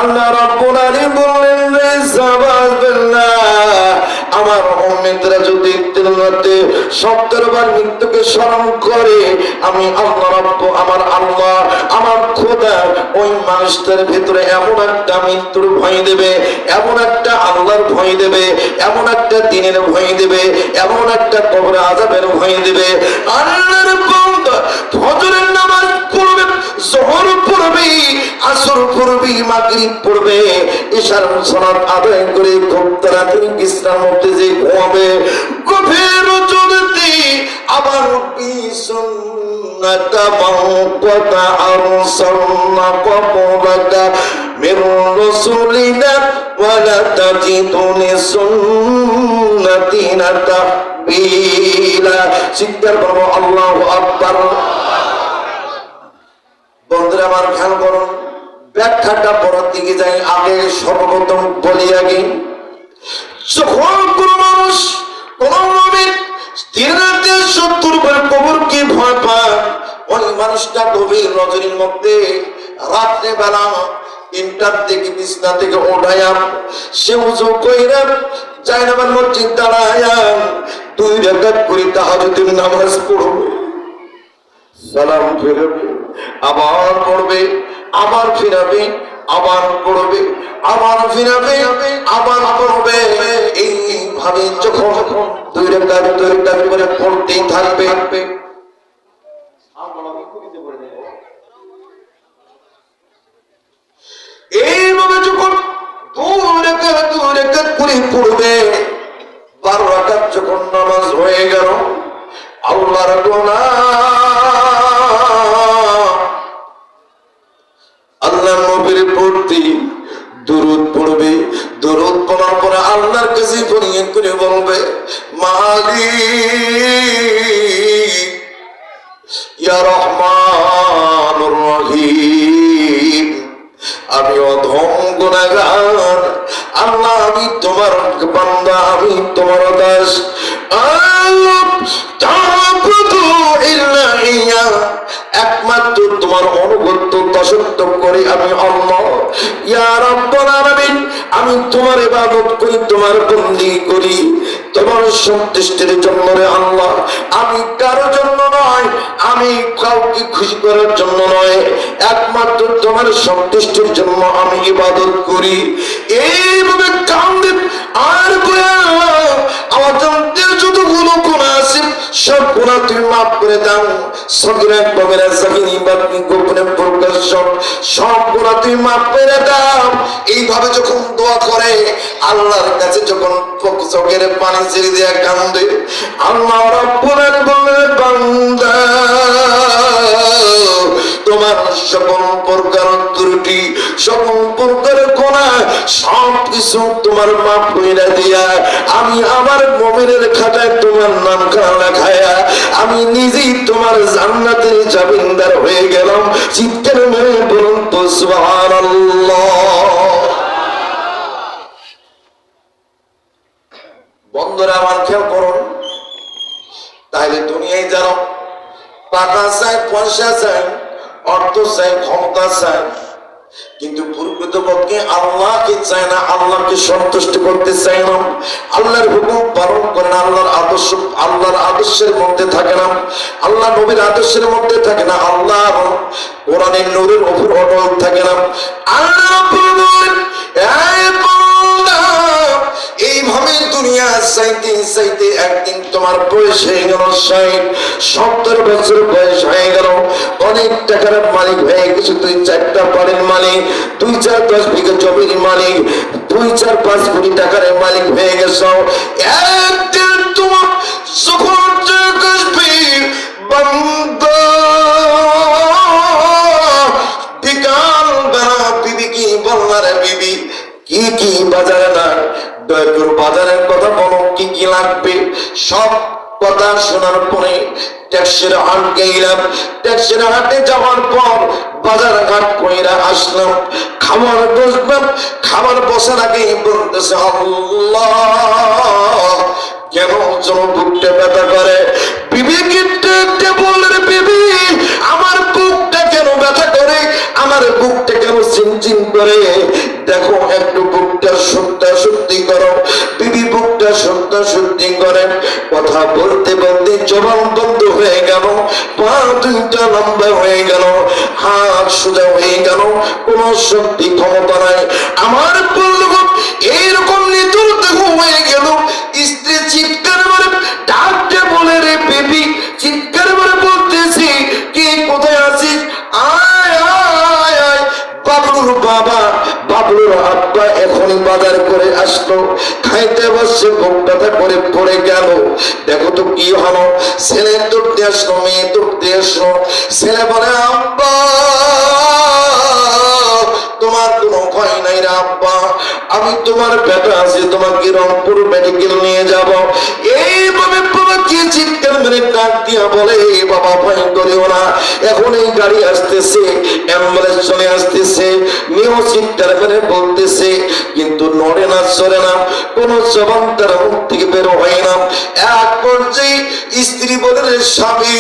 আল্লাহ রাব্বুল আলামিন বললেন রে সাহাবায়ে আমার উম্মতরা যদি দিন রাতে 70 বার মৃত্যুকে স্মরণ করে আমি আল্লাহ রাব্বু আমার আল্লাহ আমার খোদা ওই মানুষটার ভিতরে এমন একটা মৃত্যুর ভয় দেবে, এমন একটা আল্লাহর ভয় দেবে, এমন একটা দিনের ভয় দেবে, এমন একটা কবরে আযাবের ভয় দেবে। আল্লাহর বান্দা ফজরের নামাজ পড়বে, যোহর পড়বে, আসর পড়বে, মাগরিব পড়বে, ইশার সালাত আদায় করে খুব তাড়াতাড়ি বিশ্রাম মধ্যে যে ঘুমাবে, গভীর রজনীতে আবার উঠবি قد أرسلنا قبلك من رسلنا ولا تجد لسنتنا تحويلا চিৎকার করো আল্লাহু আকবার। বন্ধুরা আমার খেয়াল করুন, ব্যাখ্যাটা পরের দিকে যাই, আগে সর্বপ্রথম বলি আগে, যখন কোন মানুষ কোন মুমিন দিন-রাতে 70 বার কবরকে ভয় পায়, ওই মানুষটা গভীর রজনীর মধ্যে রাত্রে বেলা 3টার দিকে বিছনা থেকে ওঠায়া সে ওযু কইরা জায়নামাজ মসজিদ দাঁড়ায়া 2 রাকাত করে তাহাজ্জুদের নামাজ পড়বে, সালাম ফিরাবে, আবার পড়বে, আবার ফিরাবে, আবার পড়বে, আবার ফিরাবে, আবার পড়বে। এইভাবে যখন 2 রাকাত করে পড়তেই থাকবে, এইভাবে যখন 2 রাকাত করে পড়বে, 12 রাকাত যখন নামাজ হয়ে গেল, আল্লাহর গোলাম আল্লাহর নবীর প্রতি দুরূদ পড়বে, দুরূদ পড়ার পরে আল্লাহর কাছে ফরিয়াদ করে বলবে, মালিক ইয়া রহমানুর রহিম, আমি অধম গুনাহগার আল্লাহ, আমি তোমার বান্দা, আমি তোমার দাস, একমাত্র তোমার অনুগত্য দাসত্ব করি আমি আল্লাহ। ইয়া রাব্বুল আলামিন, আমি তোমার ইবাদত করি, তোমার বন্দেগী করি তোমার সন্তুষ্টির জন্য রে আল্লাহ, আমি কারো জন্য নয়, আমি কাউকে খুশি করার জন্য নয়, একমাত্র তোমার সন্তুষ্টির জন্য আমি ইবাদত করি। এইভাবে কান্দে আর আমার যতগুলো গুনাহ আছে সব গুনাহ তুমি মাফ করে দাও, সগীরা কবিরা জাহিরি বাতিনি গোপনে প্রকাশ্য সব গুনাহ তুমি মাফ করে দাও। এইভাবে যখন দোয়া করে আল্লাহর কাছে যখন চোখের পানি ছেড়ে দিয়ে কান্দে, আল্লাহ রাব্বুল আলামিন বলেন, বান্দা তোমার সকল প্রকার ত্রুটি, সকল প্রকার গুনাহ সব কিছু তোমার মাফ কইরা দিয়া আমি আমার মুমিনের খাতায় তোমার নাম লেখায়া আমি নিজেই তোমার জান্নাতের জামিনদার হয়ে গেলাম। চিৎকার মেরে বলুন তো সুবহানাল্লাহ। বন্ধুরা আমার খেয়াল করুন, তাহলে দুনিয়ায় যারা টাকা চায়, পয়সা চায়, অর্থ চায়, ক্ষমতা চায়, কিন্তু প্রকৃতপক্ষে আল্লাহকে চায় না, আল্লাহকে সন্তুষ্ট করতে চায় না, আল্লাহর হুকুম পালন করে না, আল্লাহর আদর্শের মধ্যে থাকে না, আল্লাহ নবীর আদর্শের মধ্যে থাকে না, আল্লাহ কোরআনের নূরের উপর অটল থাকে না। আল্লাহ এইভাবে দুনিয়া চাইতে চাইতে একদিন তোমার বয়স হয়ে গেল 60-70 বছর বয়স হয়ে গেল, অনেক টাকার মালিক হয়ে গেছে, 2-4টা বাড়ির মালিক, 2-4-10 বিঘা জমির মালিক, 2-4-5 কোটি টাকার মালিক হয়ে গেছ। একদিন তোমার যখন বিকাল বেলা বিবি কি বললার বিবি কি কি বাজারে না বাজারের কথা বলো, কি কি লাগবে সব কথা শোনার পরে ট্যাক্সির হাট গেলাম, ট্যাক্সির হাটে যাওয়ার পর বাজার ঘাট কইরা আসলাম, খাবার বসলাম, খাবার বসার আগে বলতেছে আল্লাহ কেন যেন বুকটা ব্যথা করে। বিবেকে বললেন, বিবি আমার বুকটা কেন ব্যথা করে, আমার বুকটা কেন চিনচিন করে, দেখো একটু বুকটা সত্যা সত্যি করো। বিবি বুকটা সত্যা সত্যি করেন, কথা বলতে বলতে জবান বন্ধ হয়ে গেল, পা দুইটা লম্বা হয়ে গেল, হাত সোজা হয়ে গেল, কোন শক্তি ক্ষমতা নাই। আমার বলল এইরকম নিতুর দেহ হয়ে গেল, স্ত্রী চিৎকার মারে ডাকতে বলে, রে বেবি, চিৎকার মারে বলতেছি কে কোথায় আছিস, আয় আয় আয়। বাবলুর বাবা, বাবলুর আব্বা এখনই বাজার করে আসলো, খাইতে বসছে, বুক ব্যথা করে পড়ে গেল। দেখো তো কি হলো, ছেলের তো আসলো, মেয়ে দৌড়তে আসলো। ছেলে বলে আব্বা তোমার কোনো ভয় নাই রে আব্বা, আমি তোমার বেটা আছে, তোমাকে রংপুর মেডিকেল নিয়ে যাব। এইভাবে বাবাকে চিৎকার মেরে ডাক দিয়া বলে বাবা ভয় করিও না, এখন এই গাড়ি আসতেছে, অ্যাম্বুলেন্স চলে আসতেছে। মেয়েও চিৎকার মেরে বলতেছে কিন্তু নড়ে না চড়ে না, কোন জবান তার মুখ থেকে বের হয় না। এক পর্যায়ে স্ত্রী বলে স্বামী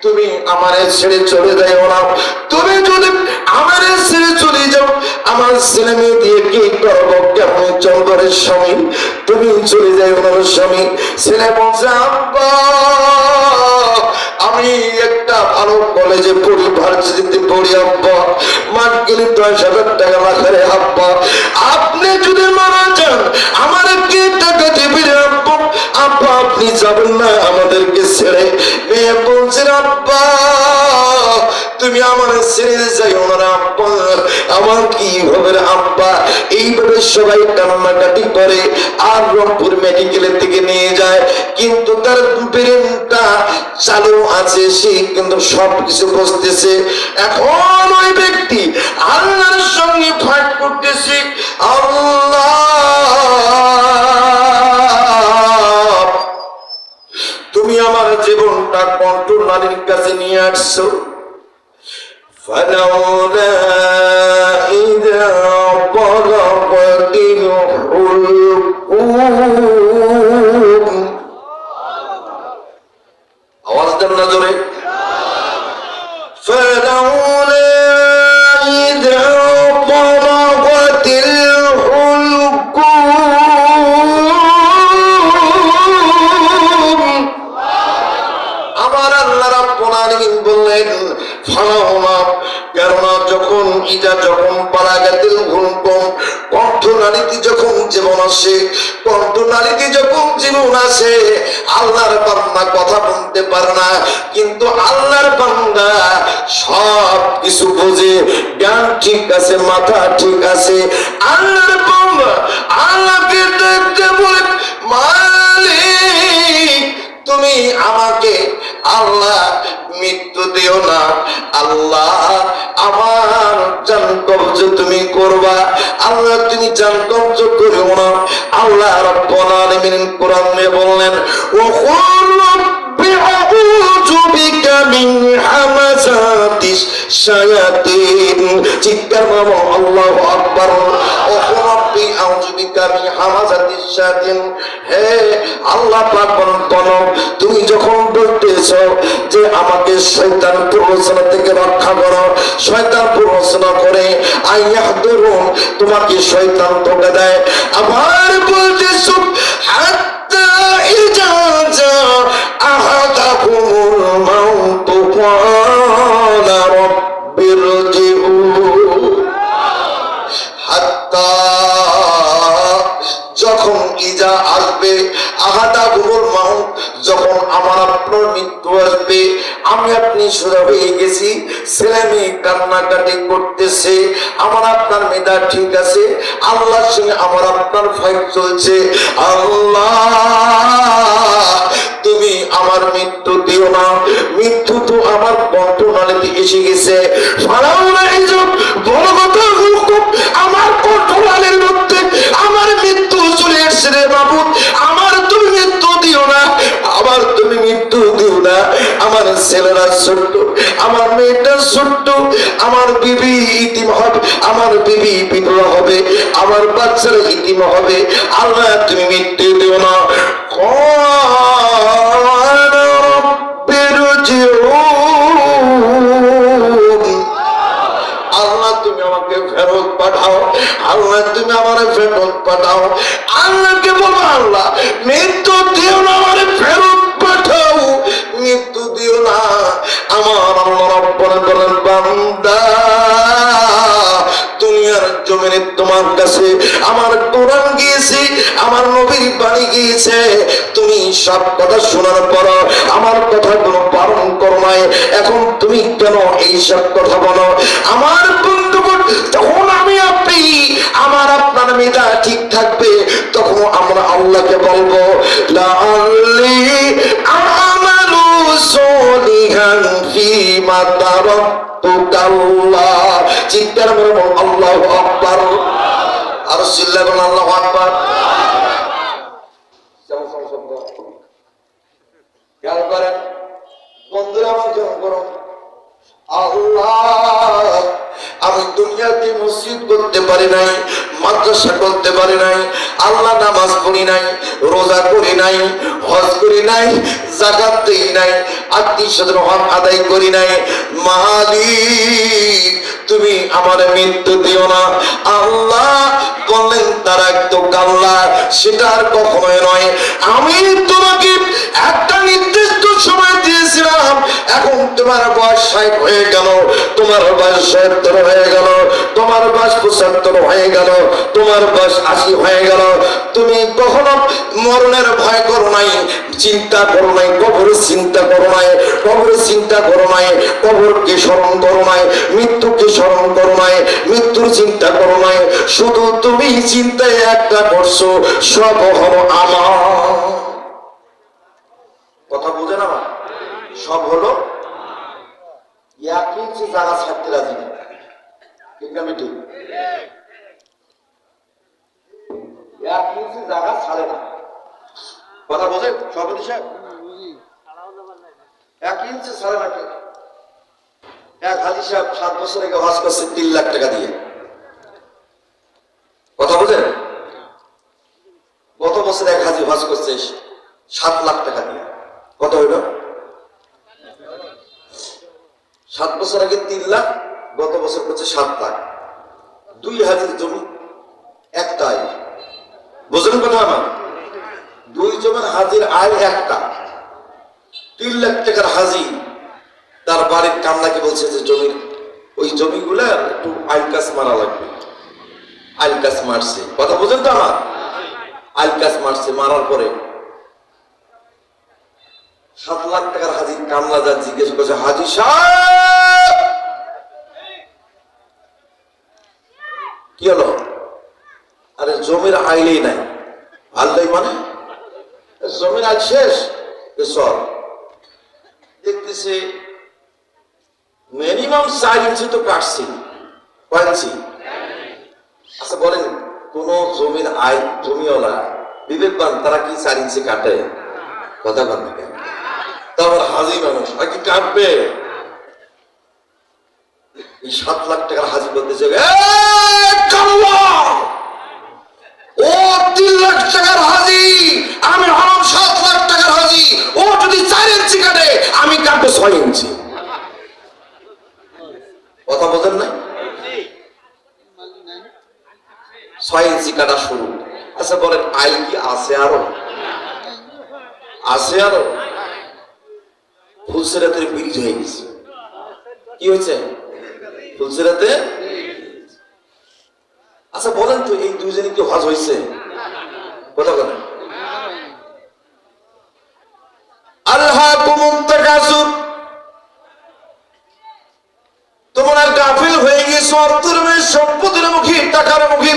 তুমি আমারে ছেড়ে চলে যাও না, তুমি যদি আমারে ছেড়ে চলে যাও আমার ছেলে মেয়ে দিয়ে কি করবো, কেমন চলবে স্বামী, তুমি চলে যাও না স্বামী। ছেলে বলছে আব্বা আমি একটা ভালো কলেজে পড়ি, ভার্সিটিতে পড়ি আব্বা, মান্থলি 10,000 টাকা লাগে আব্বা, আপনি যদি মারা যান আমার কি টাকা দিবি আব্বা? আব্বা আপনি যাবেন না আমাদেরকে ছেড়ে। মেয়ে বলছে আব্বা তুমি আমার ছেড়ে যাইও না আব্বা, আমার কি হবে আব্বা? এইভাবে সবাই কান্নাকাটি করে আর রংপুর মেডিকেলের দিকে নিয়ে যায়, কিন্তু তার ব্রেনটা চালু আছে, সে কিন্তু সবকিছু বুঝতেছে। এখন ওই ব্যক্তি আল্লাহর সঙ্গে ফাইট করতেছে, আল্লাহ তুমি আমার জীবনটা কন্ট্রোল নারীর কাছে নিয়ে আসছো। فلولا إذا بلغت الحلقوم আওয়াজ দেন না জোরে। فلولا إذا بلغت الحلقوم আমার আল্লাহ রাব্বুল আলামিন বললেন ফালাউলা, কেননা যখন ইজা যখন বালাগাতিল হুলকুম কণ্ঠনালীতে যখন জীবন আসে, কণ্ঠনালীতে যখন জীবন আসে আল্লাহর বান্দা কথা বলতে পারে না, কিন্তু আল্লাহর বান্দা সব কিছু বোঝে, জ্ঞান ঠিক আছে, মাথা ঠিক আছে। আল্লাহর বান্দা আল্লাহকে দেখতে বলে মালিক তুমি আমাকে আল্লাহ মৃত্যু দিও না, আল্লাহ আমার জান কবজ তুমি করবা, আল্লাহ তুমি জান কবজ করিও না। আল্লাহ রাব্বুল আলামিন কোরআনে বললেন ওয়া কুল রাব্বি আউযু বিকা মিন হামাযাতিশ শায়াতিন, চিৎকার মারো আল্লাহু আকবার। ওয়া কুল রাব্বি আউযু বিকা মিন হামাযাতিশ শায়াতিন, হে আল্লাহ পাক বলো তুমি যখন বলতেছো যে আমাকে শয়তান প্ররোচনা থেকে রক্ষা করো, শয়তান প্ররোচনা করে আইয়াহদুরুন তোমাকে শয়তান ধোঁকা দেয়, আবার বলতেছো হাত্তা ইজা জা আহাদাকুমুল মাউতু ক্বালা রাব্বিরজিউন, হাত্তা যখন ইজা আসবে আহাদাকুমুল মাউত, যখন আমার আপনার মৃত্যু আসবে, আমি আপনি সোজা হয়ে গেছি, ছেলে মেয়ে কান্নাকাটি করতেছে, আমার আপনার মেধা ঠিক আছে, আল্লাহর সঙ্গে আমার আপনার ফাইট চলছে, আল্লাহ তুমি আমার মৃত্যু দিও না, মৃত্যু তো আমার কণ্ঠনালীতে এসে গেছে। বড় কথা আমার কণ্ঠনালীর মধ্যে আমার মৃত্যু চলে এসছে রে বাবু, আমার তুমি মৃত্যু দিও না, আমার তুমি মৃত্যু দিও না। আমার ছেলেরা ছোট্ট, আমার মেয়েটা ছোট্ট, আমার বিবি ইতিম হবে, আমার বিবি বিধবা হবে, আমার বাচ্চারা ইতিম হবে, আল্লাহ তুমি মৃত্যু দিও না। আল্লাহ তুমি আমাকে ফেরত পাঠাও, আল্লাহ তুমি আমার ফেরত পাঠাও। আল্লাহকে বলো আল্লাহ মৃত্যু দিও না, আমার ফেরত পাঠাও, মৃত্যু দিও না। আমার আল্লাহ রাব্বুল বলেন বান্দা দুনিয়ার জমিনে তোমার কাছে আমার কোরআন গিয়েছে, আমার নবীর বাণী গিয়েছে, তুমি সব কথা শোনার পর আমার কথা কোনো পালন করো নাই, এখন তুমি কেন এই সব কথা বলো? আমার বন্ধুগণ তখন আমি আপনি আমার আপনার মেধা ঠিক থাকবে, তখন আমরা আল্লাহকে বলবো লাআল্লি আমালু মা তারাকতুকাল্লাহ। চিৎকার করে বল আল্লাহু আকবার। আর চিল্লায় বল আল্লাহু আকবার। খেয়াল করেন বন্ধুরা, আমার জন্য করুন আল্লাহ, আমি দুনিয়াতে মসজিদ করতে পারি নাই, মাদ্রাসা করতে পারি নাই, আল্লাহ নামাজ পড়ি নাই, রোজা করি নাই, হজ করি নাই, যাকাত দেই নাই, আত্মীয়স্বজনের হক আদায় করি নাই। মালিক তুমি আমার মৃত্যু দিও না। আল্লাহ বললেন তারাকতুকাল্লাহ, সেটা আর কখনোই নয়। আমি তোমাকে একটা নির্দিষ্ট সময় দিয়েছিলাম, এখন তোমার বয়স 60 হয়ে গেল, তোমার বয়স 70 হয়ে গেল, তোমার বয়স 75 হয়ে গেল, তোমার বয়স 80 হয়ে গেল। তুমি কখনো মরণের ভয় করো নাই, চিন্তা করো নাই, কবরের চিন্তা করো নাই, কবরের চিন্তা করো নাই, কবরকে স্মরণ করো নাই, মৃত্যুকে স্মরণ করো নাই, মৃত্যুর চিন্তা করো নাই। শুধু তুমি চিন্তায় একটা করছো, সব হলো আমার। কথা বুঝে না? সব হলো একই যে জায়গা ছাড়তে রাজি না, ঠিক না? ঠিক, একই যে জায়গা ছাড়ে না। কথা বোঝেন সভাপতি সাহেব? এক ইঞ্চি ছাড়ে না। এক হাজি সাহেব 7 বছর আগে হজ করছে 3 লাখ টাকা দিয়ে। কথা বোঝেন? গত বছর এক হাজি হজ করছে 7 লাখ টাকা দিয়ে। কত হইল? 7 বছর আগে 3 লাখ, গত বছর করছে 7 লাখ। 2 হাজির জমি একটা আয়। বুঝলেন কথা আমার? 2 জনের হাজির আয় একটা। 3 লাখ টাকার হাজি তার বাড়ির কামলাকে বলছে যে জমির ওই জমিগুলা একটু আইল কাজ মারা লাগবে। আইল কাজ মারছে। কথা বুঝেন তো আমার? আইল কাজ মারছে, মারার পরে 7 লাখ টাকার হাজির কামলা যা জিজ্ঞেস করছে, হাজি সাহেব কি হলো? আরে জমির আইলেই নাই। আল্লাহ মানে জমির আইল শেষ। সব দেখতেছে মিনিমাম 4 ইঞ্চি তো কাটছি। কয় ইঞ্চি? আচ্ছা বলেন, কোন জমির আইল জমিওয়ালা বিবেকবান তারা কি 4 ইঞ্চি কাটে? কথা বলেন না কেন? তারপর হাজি মানুষ আর কি কাটবে? এই 7 লাখ টাকার হাজি বলতেছে, ও 3 লাখ টাকার হাজি, আমি হলাম 7 লাখ টাকার হাজি। ও যদি 4 ইঞ্চি কাটে, আমি কাটবো 6 ইঞ্চি। কথা বোঝেন না? 6 ইঞ্চি কাটা শুরু। আচ্ছা বলেন, আইল কি আছে? আরো আছে। আরো ফুলসেরাতে ব্রিজ হয়ে গেছে। কি হয়েছে? ফুলসেরাতে। আচ্ছা বলেন তো, এই 2 জনে কি হজ হয়েছে? কথা বলেন। আলহাকুমুত তাকাসুর, তোমরা গাফিল হয়ে গেছো অর্থের মুখে, সম্পদের মুখে, টাকার মুখে,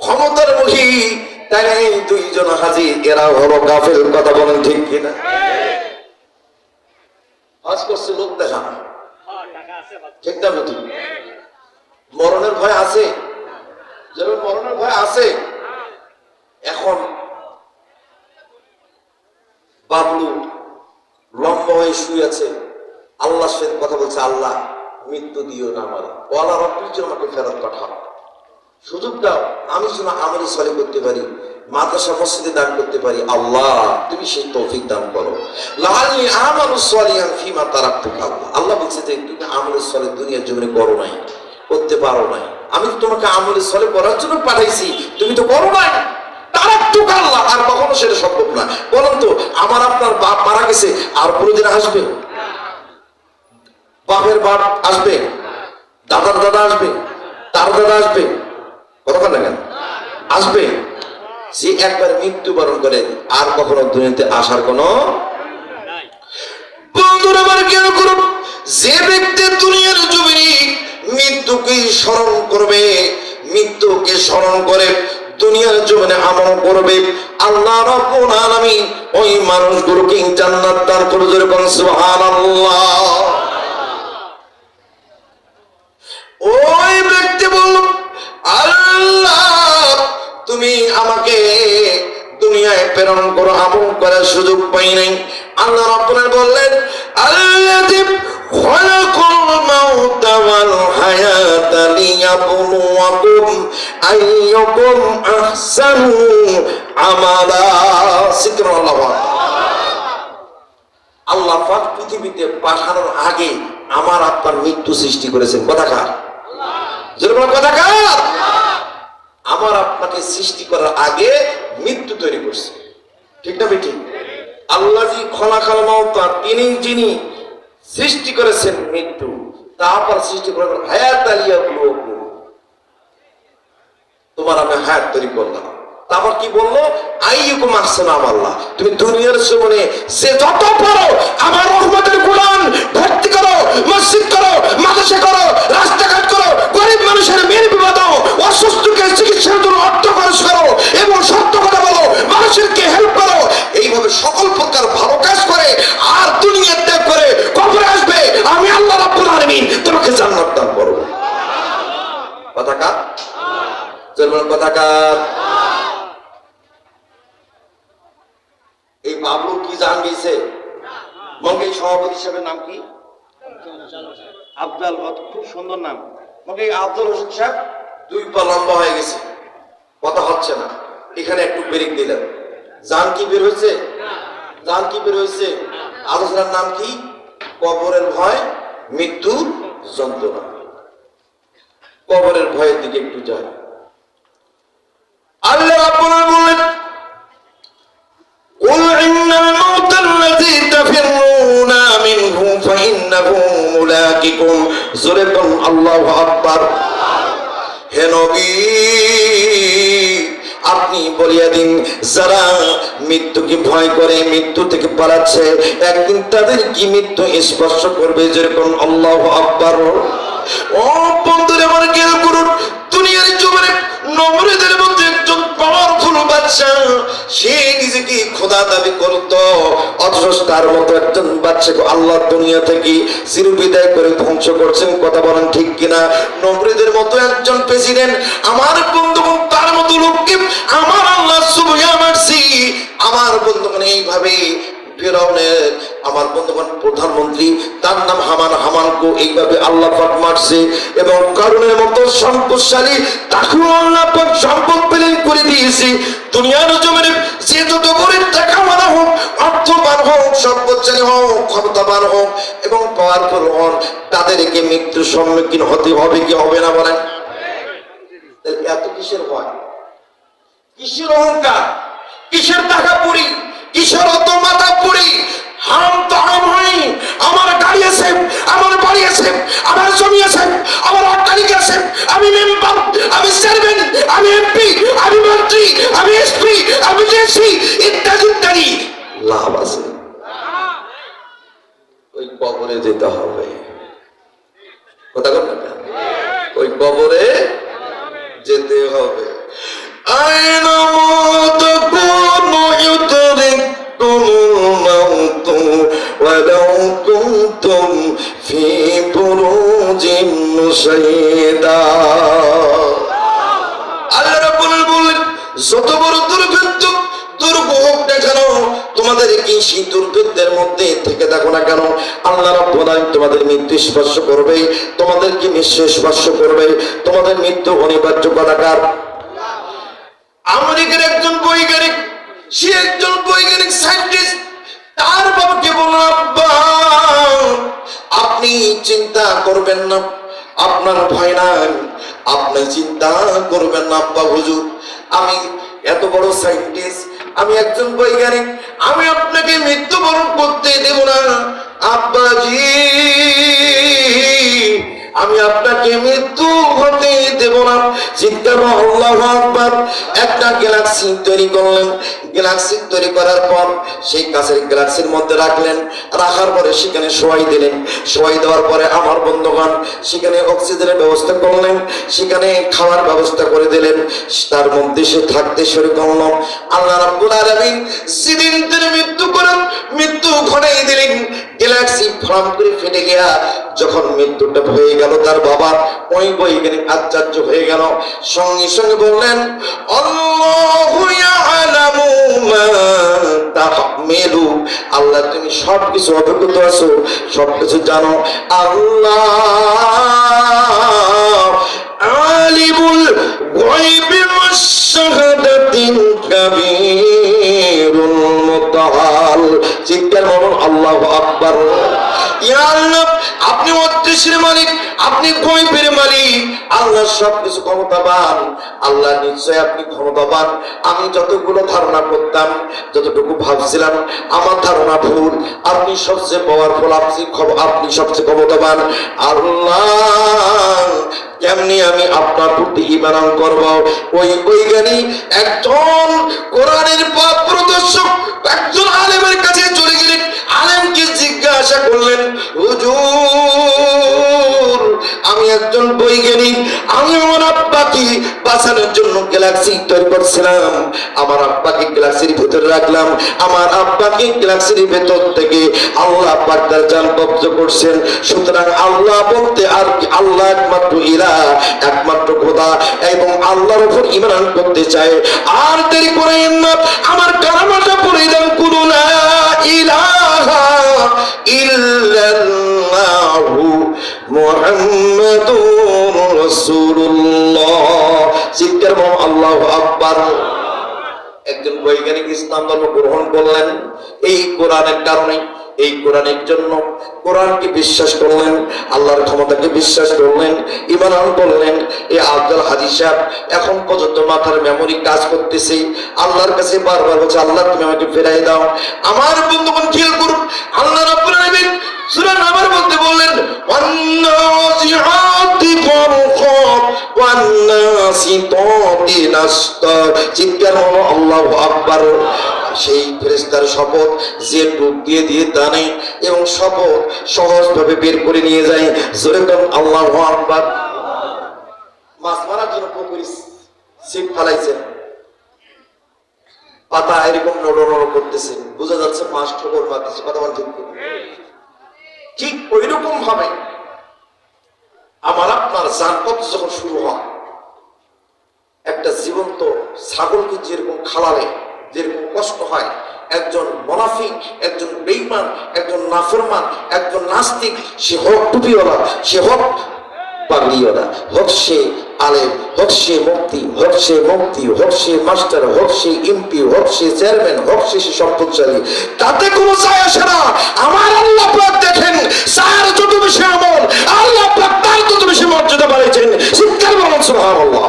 ক্ষমতার মুখে। তাই এই 2 জন হাজি এরা হলো গাফিল। কথা বলেন ঠিক কিনা? হজ করছে লোক দেখা, ঠিক না? ঠিক। মরণের ভয় আছে, যেমন মরণের ভয় আছে। এখন বাবলু লম্বা হয়ে শুয়ে আছে, আল্লাহর সাথে কথা বলছে, আল্লাহ মৃত্যু দিও না আমার, ওয়ালা রব্বির জন্য আমাকে ফেরত পাঠাও, সুযোগ দাও, আমি যেন আমলে সলে করতে পারি, মাদ্রাসা মসজিদে দান করতে পারি। আল্লাহ তুমি সেই তৌফিক দান করো। লাআল্লি আমালু সালিহান ফিমা তারাকতুকা। আল্লাহ বলছে যে তুমি আমলে সলে দুনিয়ার জীবনে করো নাই, করতে পারো নাই, আমি তোমাকে আমলে সলে করার জন্য পাঠাইছি, তুমি তো করো নাই। তারাকতুকা আল্লাহ, আর কখনো সেটা সম্ভব না। বলুন তো, আমার আপনার বাপ মারা গেছে, আর কোনোদিন আসবে? বাপের বাপ আসবে, দাদার দাদা আসবে, তার দাদা আসবে, কথা না কেন? আসবে। যে একবার মৃত্যুবরণ করে আর কখনো দুনিয়াতে আসার কোনো বন্ধুরা আমার কেন করুন, যে ব্যক্তি দুনিয়ার জমিনে মৃত্যুকে স্মরণ করবে, মৃত্যুকে স্মরণ করে দুনিয়ার জীবনে আমল করবে, আল্লাহ রাব্বুল আলামিন ওই মানুষগুলোকে জান্নাত দান করবে। সুবহানাল্লাহ। ওই ব্যক্তি বলল, আল্লাহ তুমি আমাকে দুনিয়ায় প্রেরণ করো, আমল করার সুযোগ পাই নাই। আল্লাহ রাব্বুল আলামিন বললেন, আল্লাযী খালাকাল মাউতা ওয়াল হায়াতা লিয়াবলুয়াকুম আইয়ুকুম আহসানু আমালা। সুবহানাল্লাহ। আল্লাহ পাক পৃথিবীতে পাঠানোর আগে আমার আপনার মৃত্যু সৃষ্টি করেছেন। কথা কার? জোরে বলো, কথা কার? আমার আপনাকে সৃষ্টি করার আগে মৃত্যু তৈরি করছে। ঠিক না বেঠিক? আল্লাযী খালাকাল মাউতা, তিনি যিনি সৃষ্টি করেছেন মৃত্যু, তারপর সৃষ্টি করেছেন হায়াত লিয়াবলুয়াকুম, তোমার আমি হায়াত তৈরি করলাম। তারপর কি বললো? আইয়ুকুম আহসানু আমালা, তুমি দুনিয়ার জীবনে সে যত পারো আমার রহমতের কুরআন ভর্তি করো, মসজিদ করো, মাদ্রাসা করো, রাস্তাঘাট করো, গরিব মানুষের মেয়ের বিবাদ, অসুস্থকে চিকিৎসার জন্য অর্থ খরচ করো এবং সত্য কথা বলো, মানুষেরকে হেল্প করো, এইভাবে সকল প্রকার ভালো কাজ করে আর দুনিয়া ত্যাগ করে কবরে আসবে, আমি আল্লাহ রাব্বুল আলামিন তোমাকে জান্নাত দান করব। কথা কার? জন্মের কথা কার? এই বাবলু কি জান গেছে? মঙ্গে সভাপতি সাহেবের নাম কি? আফজাল। খুব সুন্দর নাম। মঙ্গে আফজাল হোসেন সাহেব 2 পা লম্বা হয়ে গেছে, কথা হচ্ছে না, এখানে একটু ব্রেক দিলেন। জান কি বের হয়েছে? জান কি বের হয়েছে? আলোচনার নাম কি? কবরের ভয়, মৃত্যু যন্ত্রণা। কবরের ভয়ের দিকে একটু যায়। আল্লাহ রাব্বুল আলামিন বলেন, قُلْ إِنَّ الْمَوْتَ الَّذِي تَفِرُّونَ مِنْهُ فَإِنَّهُ مُلَاقِكُمْ। জোরে বলুন আল্লাহু আকবার। হে নবী, আপনি বলিয়া দিন, যারা মৃত্যুকে ভয় করে, মৃত্যু থেকে পালাচ্ছে, একদিন তাদের কি মৃত্যু স্পর্শ করবে। যেরকম আল্লাহু আকবার। ও বন্ধুরা আমার খেয়াল করুন, দুনিয়ার জীবনে নমরুদের মধ্যে একজন পাওয়ারফুল বাদশা, সে নিজেকে খোদা দাবি করত, অথচ তার মতো একজন বাদশাকে আল্লাহ দুনিয়া থেকে চিরবিদায় করে ধ্বংস করছেন। কথা বলেন ঠিক কিনা? নমরুদের মতো একজন প্রেসিডেন্ট, আমার বন্ধুগণ, তার মতো লোককে আমার আল্লাহ সুবহানাহু মারছি। আমার বন্ধুগণ, এইভাবে ফিরাউনের আমার বন্ধুগণ প্রধানমন্ত্রী, তার নাম হামান, হামানকে এইভাবে আল্লাহ পাক মারছে। এবং কারুনের মতো সম্পদশালী, তাকেও আল্লাহ পাক সম্পদ প্রদান করে দিয়েছে। দুনিয়ার জমিনে যে যত গরিব টাকাওয়ালা হোক, অর্থবান হোক, সম্পদশালী হোক, ক্ষমতাবান হোক এবং পাওয়ারফুল হন, তাদেরকে মৃত্যুর সম্মুখীন হতে হবে কি হবে না বলেন? এত কিসের ভয়, কিসের অহংকার, কিসের টাকা পুরি, কিসের অত মাথা পুরি? হাম তো হাম হয়। আমার গাড়ি আছে, আমার বাড়ি আছে, আমার জমি আছে, আমার অট্টালিকা আছে, আমি মেম্বার, আমি চেয়ারম্যান, আমি এমপি, আমি মন্ত্রী, আমি এসপি, আমি ডিসি, ইত্যাদি ইত্যাদি লাভ আছে। ওই কবরে যেতে হবে। কথা বল না, ওই কবরে যেতে হবে। আইনা মত কোন ইউতরিকুমুল মাউত ওয়ালাউ কুনতুম ফি বুরুজিন মুশাইয়্যিদা। আল্লাহ রাব্বুল আলামিন বলেন, যত বড় দুর্ভিক্ষ দুর্গ হোক না কেন, তোমাদের কি সেই দুর্ভিক্ষের মধ্যে থেকে থাকো না কেন, আল্লাহ রাব্বুল আলামিন তোমাদের মৃত্যু স্পর্শ করবে, তোমাদের কি নিঃশ্বাস স্পর্শ করবে, তোমাদের মৃত্যু অনিবার্য। কথাকার? আমেরিকার একজন বৈজ্ঞানিক, সে একজন বৈজ্ঞানিক সায়েন্টিস্ট, তার বাবাকে বলল, আব্বা আপনি চিন্তা করবেন না, আপনার ভয় নাই, আপনি চিন্তা করবেন না আব্বা হুজুর, আমি এত বড় সায়েন্টিস্ট, আমি একজন বৈজ্ঞানিক, আমি আপনাকে মৃত্যুবরণ করতে দেব না আব্বাজি, আমি আপনাকে মৃত্যু হতে দেব না। চিন্তা করো, আল্লাহু আকবার। একটা গ্যালাক্সি তৈরি করলেন, গ্যালাক্সি তৈরি করার পর সেই কাছের গ্যালাক্সির মধ্যে রাখলেন, রাখার পরে সেখানে শোয়াই দিলেন, শোয়াই দেওয়ার পরে আমার বন্ধুগণ সেখানে অক্সিজেনের ব্যবস্থা করলেন, সেখানে খাওয়ার ব্যবস্থা করে দিলেন, তার মধ্যে সে থাকতে শুরু করল। আল্লাহ রাব্বুল আলামিন সেদিন তিনি মৃত্যু করেন, মৃত্যু ঘটাই দিলেন, গ্যালাক্সি ফ্রাম করে ফেটে গিয়া যখন মৃত্যুটা হয়ে গেল, তার বাবা ওই বৈজ্ঞানিক আশ্চর্য হয়ে গেল, সঙ্গে সঙ্গে বললেন আল্লাহু ইয়ালামু মা তাহমিলু, আল্লাহ তুমি সবকিছু অবগত আছো, সবকিছু জানো। আল্লাহ আলিমুল গায়বি ওয়াস শাহাদাতিল কাবীরুল মুতাআল। চিৎকার বলুন আল্লাহু আকবার। ইয়া আল্লাহ, আপনি অদৃশ্যের মালিক, আপনি গায়বের মালিক, আল্লাহ সবকিছু ক্ষমতাবান। আল্লাহ নিশ্চয় আপনি ক্ষমতাবান। আমি যতগুলো ধারণা করতাম, যতটুকু ভাবছিলাম, আমার ধারণা ভুল। আপনি সবচেয়ে পাওয়ারফুল, আপনি সবচেয়ে ক্ষমতাবান। আল্লাহ কেমনি আমি আপনার প্রতি ঈমান করব? ওই বৈজ্ঞানিক একজন কোরআনের পথ প্রদর্শক একজন আলেমের কাছে চলে গেলেন, আলেমকে জিজ্ঞাসা করলেন, হুজুর আমি একজন বৈজ্ঞানিক, আমি আমার আব্বাকে বাঁচানোর জন্য গ্যালাক্সি তৈরি করছিলাম, আমার আব্বাকে গ্যালাক্সির ভিতরে রাখলাম, আমার আব্বাকে গ্যালাক্সির ভেতর থেকে আল্লাহ পাক তার জান কবজ করছেন। সুতরাং আল্লাহ বলতে আর আল্লাহ একমাত্র ইলাহ, একমাত্র খোদা, এবং আল্লাহর উপর ঈমান করতে চায়। আর দেরি করেন না, আমার কালামাটা পড়ে দেন, কুল লা ইলাহা ইল্লাল্লাহু মুহাম্মাদুর রাসূলুল্লাহ। চিৎকার বলুন আল্লাহু আকবার। একজন বৈজ্ঞানিক ইসলাম ধর্ম গ্রহণ করলেন এই কোরআনের কারণে, এই কোরআনের জন্য কোরআনকে বিশ্বাস করলেন, আল্লাহর ক্ষমতাকে বিশ্বাস করলেন, ঈমান করলেন। এই আব্দুল হাদী সাহেব এখন পর্যন্ত মাথার মেমোরি কাজ করতেছে, আল্লাহর কাছে বারবার বলছে আল্লাহ তুমি আমাকে ফেরাই দাও। আমার বন্ধুগণ খেয়াল করুন, আল্লাহ রাব্বুল আলামিন সূরা নাবার মধ্যে বললেন ওয়ান্নাসিআতি গরকা ওয়ান্নাসিতাতি নাসতা। চিৎকার বলো আল্লাহু আকবার। সেই ফেরেশতার শপথ যে ডুব দিয়ে দিয়ে টানে এবং শপথ সহজভাবে বের করে নিয়ে যায়। জোরে বলুন আল্লাহু আকবার। মাছ মারার জন্য পুকুরে ছিপ ফেলাইছেন, পাতা এরকম নড়ো নড়ো করতেছে, বোঝা যাচ্ছে মাছ ঠোকর মারতেছে, কথা বল ঠিক। ঠিক ওই রকম ভাবে আমার আপনার জানপথ যখন শুরু হয়, একটা জীবন্ত ছাগলকে যেরকম খালালে যেরকম কষ্ট হয়, একজন মুনাফিক, একজন বেঈমান, একজন নাফরমান, একজন নাস্তিক, সে হোক টুপিওয়ালা, সে হোক পাগড়িওয়ালা, হোক সে আলেম, হোক সে মুফতি, হোক সে মুফতি, হোক সে মাস্টার, হোক সে এমপি, হোক সে চেয়ারম্যান, হোক সে সম্পদশালী, তাতে কোনো যায় আসে না। আমার আল্লাহ পাক দেখেন, যার যত বেশি আমল আল্লাহ পাক তার তত বেশি মর্যাদা বাড়াইছেন। চিৎকার বলুন সুবহানাল্লাহ।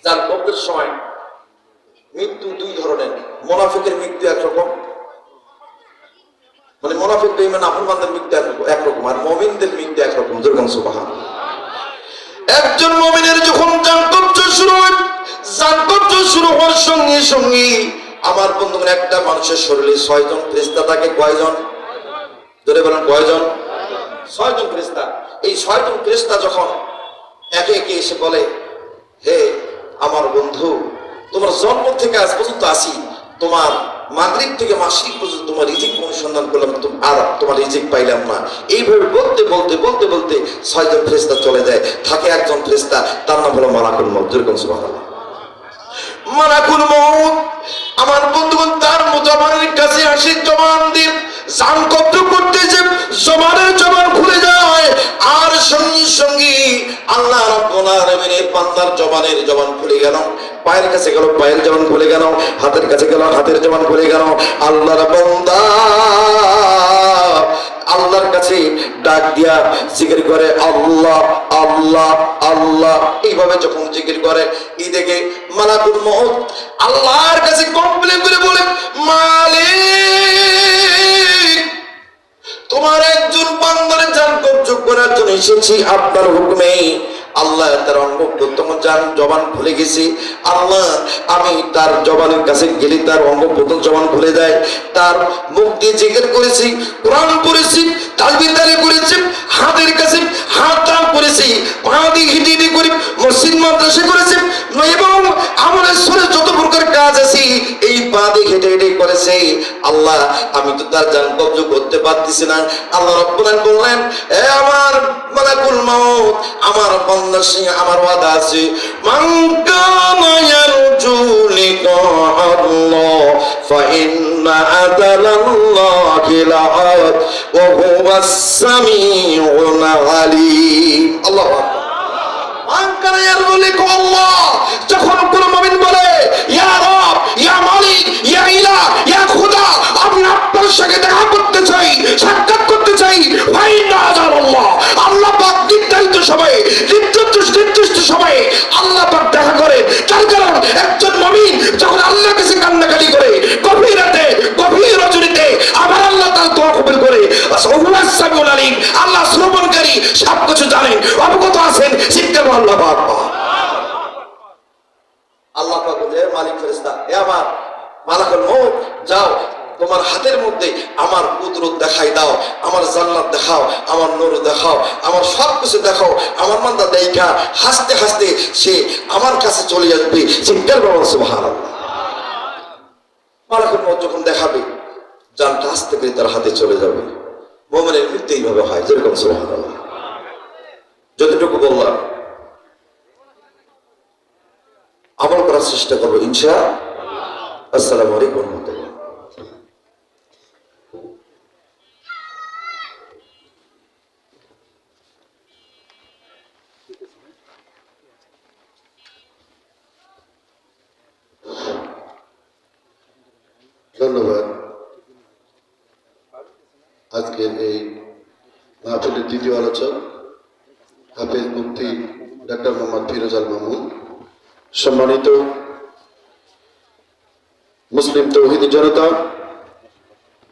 যার কবরের সময় মৃত্যু দুই ধরনের, মুনাফিকের মৃত্যু একরকম, মানে মুনাফিক বেঈমান নাফরমানদের মৃত্যু একরকম, আর মুমিনদের মৃত্যু একরকম। যেরকম সুবহানাল্লাহ। একজন মুমিনের যখন জানকবজ শুরু হয়, জানকবজ শুরু হওয়ার সঙ্গে সঙ্গে আমার বন্ধুগণ একটা মানুষের শরীরে 6 জন ফেরেশতা থাকে। কয়জন? ধরে বলেন কয়জন? 6 জন ফেরেশতা। এই 6 জন ফেরেশতা যখন একে একে এসে বলে, হে আমার বন্ধু, তোমার জন্ম থেকে আজ পর্যন্ত আসি, তোমার মাগরিব থেকে মাসরিক পর্যন্ত তোমার রিজিক অনুসন্ধান করলাম, আর তোমার রিজিক পাইলাম না। এইভাবে বলতে বলতে বলতে বলতে 6 জন ফেরেশতা চলে যায়। থাকে একজন ফেরেশতা, তার নাম হলো মালাকুল মউত। যেরকম সুবহানাল্লাহ। মালাকুল মউত আমার বন্ধুগণ তার জবানের কাছে আসে, জবান দিয়ে জান কবজ করতেছে, জবানের জবান খুলে যায়, আর সঙ্গে সঙ্গে আল্লাহ রাব্বুল আলামিনের বান্দার জবানের জবান খুলে গেল, পায়ের কাছে গেল পায়ের জবান খুলে গেল, হাতের কাছে গেল হাতের জবান খুলে গেল। আল্লাহর বান্দা আল্লাহর কাছে ডাক দিয়া জিকির করে আল্লাহ আল্লাহ আল্লাহ। এইভাবে যখন জিকির করে, এই দেখে মালাকুল মউত আল্লাহর কাছে কমপ্লেন করে বলে, মালিক তোমার একজন বান্দার জান কবজ করার জন্য এসেছি, আপনার হুকুমে। আল্লাহ তার অঙ্গ প্রত্যঙ্গ জান জবান খুলে গেছে। আল্লাহ আমি তার জবানের কাছে গেলে তার অঙ্গ প্রত্যঙ্গ জবান খুলে দেয়। তার মুখ দিয়ে জিকির করেছি, কোরআন পড়েছি, তাসবিহ তালিল করেছি, হাতের কাছে হাত দান করেছি, পা দিয়ে হেঁটে হেঁটে করে মসজিদ মাদ্রাসা করেছে, এবং আমলের সরে যত প্রকার কাজ আছে এই পা দিয়ে হেঁটে হেঁটে করেছে। আল্লাহ আমি তো তার জান কবজ করতে পারতেছি না। আল্লাহ রাব্বুল আলামিন বললেন, এ আমার মালাকুল মাউত, আমার বান্দার সঙ্গে আমার ওয়াদা আছে, মান কানা ইয়ারজু লিকা আল্লাহ ফাইন্না আদালাল্লাহি লাআত ওয়া হুয়াস সামিউল আলীম। আল্লাহু আকবার। মান কানা ইয়ারজু লিকা আল্লাহ, যখন কোন মুমিন বলে ইয়া রব, ইয়া মালিক, ইয়া ইলাহ, ইয়া খোদা, আমি আপনার সঙ্গে দেখা করতে চাই, সাক্ষাৎ করতে চাই, ফাইন্না আদালাল্লাহ, আল্লাহ পাক নির্ধারিত সময়ে, নির্দিষ্ট সময়ে আল্লাহ পাক দেখা করে। তার কারণ একজন মুমিন যখন আল্লাহর কাছে কান্নাকাটি করে গভীর রাতে, গভীর রজনীতে, আমার আল্লাহ তার দোয়া কবুল করে। ওহুয়াস সামিউল আলীম, আল্লাহ শ্রবণকারী, সবকিছু জানেন, অবগত আছেন। শিক্ষা আল্লাহ পাক। আল্লাহ পাক বলে, মালিক ফেরেশতা, এ আমার মালাকুল মউত, যাও তোমার হাতের মধ্যে আমার কুদরত দেখাই দাও, আমার জান্নাত দেখাও, আমার নূর দেখাও, আমার সবকিছু দেখাও। আমার বান্দা দেখা হাসতে হাসতে সে আমার কাছে চলে আসবে। চিৎকার করো সুবহানাল্লাহ। মালাকুল মউত যখন দেখাবে, জানটা আস্তে করে তার হাতে চলে যাবে। মুমিনের মৃত্যু এইভাবে হয়, যেরকম সুবহানাল্লাহ। যতটুকু বললাম আমল করার চেষ্টা করবো ইনশাআল্লাহ। আসসালামু আলাইকুম ওয়া রাহমাতুল্লাহ। ধন্যবাদ। আজকের এই মাহফিলের দ্বিতীয় আলোচক হাফেজ মুফতি ডক্টর মোহাম্মদ ফিরোজ আল মামুন। সম্মানিত মুসলিম তৌহিদি জনতা,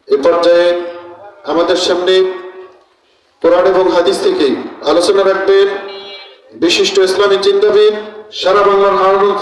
এ পর্যায়ে আমাদের সামনে কোরআন এবং হাদিস থেকে আলোচনা রাখবেন বিশিষ্ট ইসলামী চিন্তাবিদ, সারা বাংলার আলোড়ন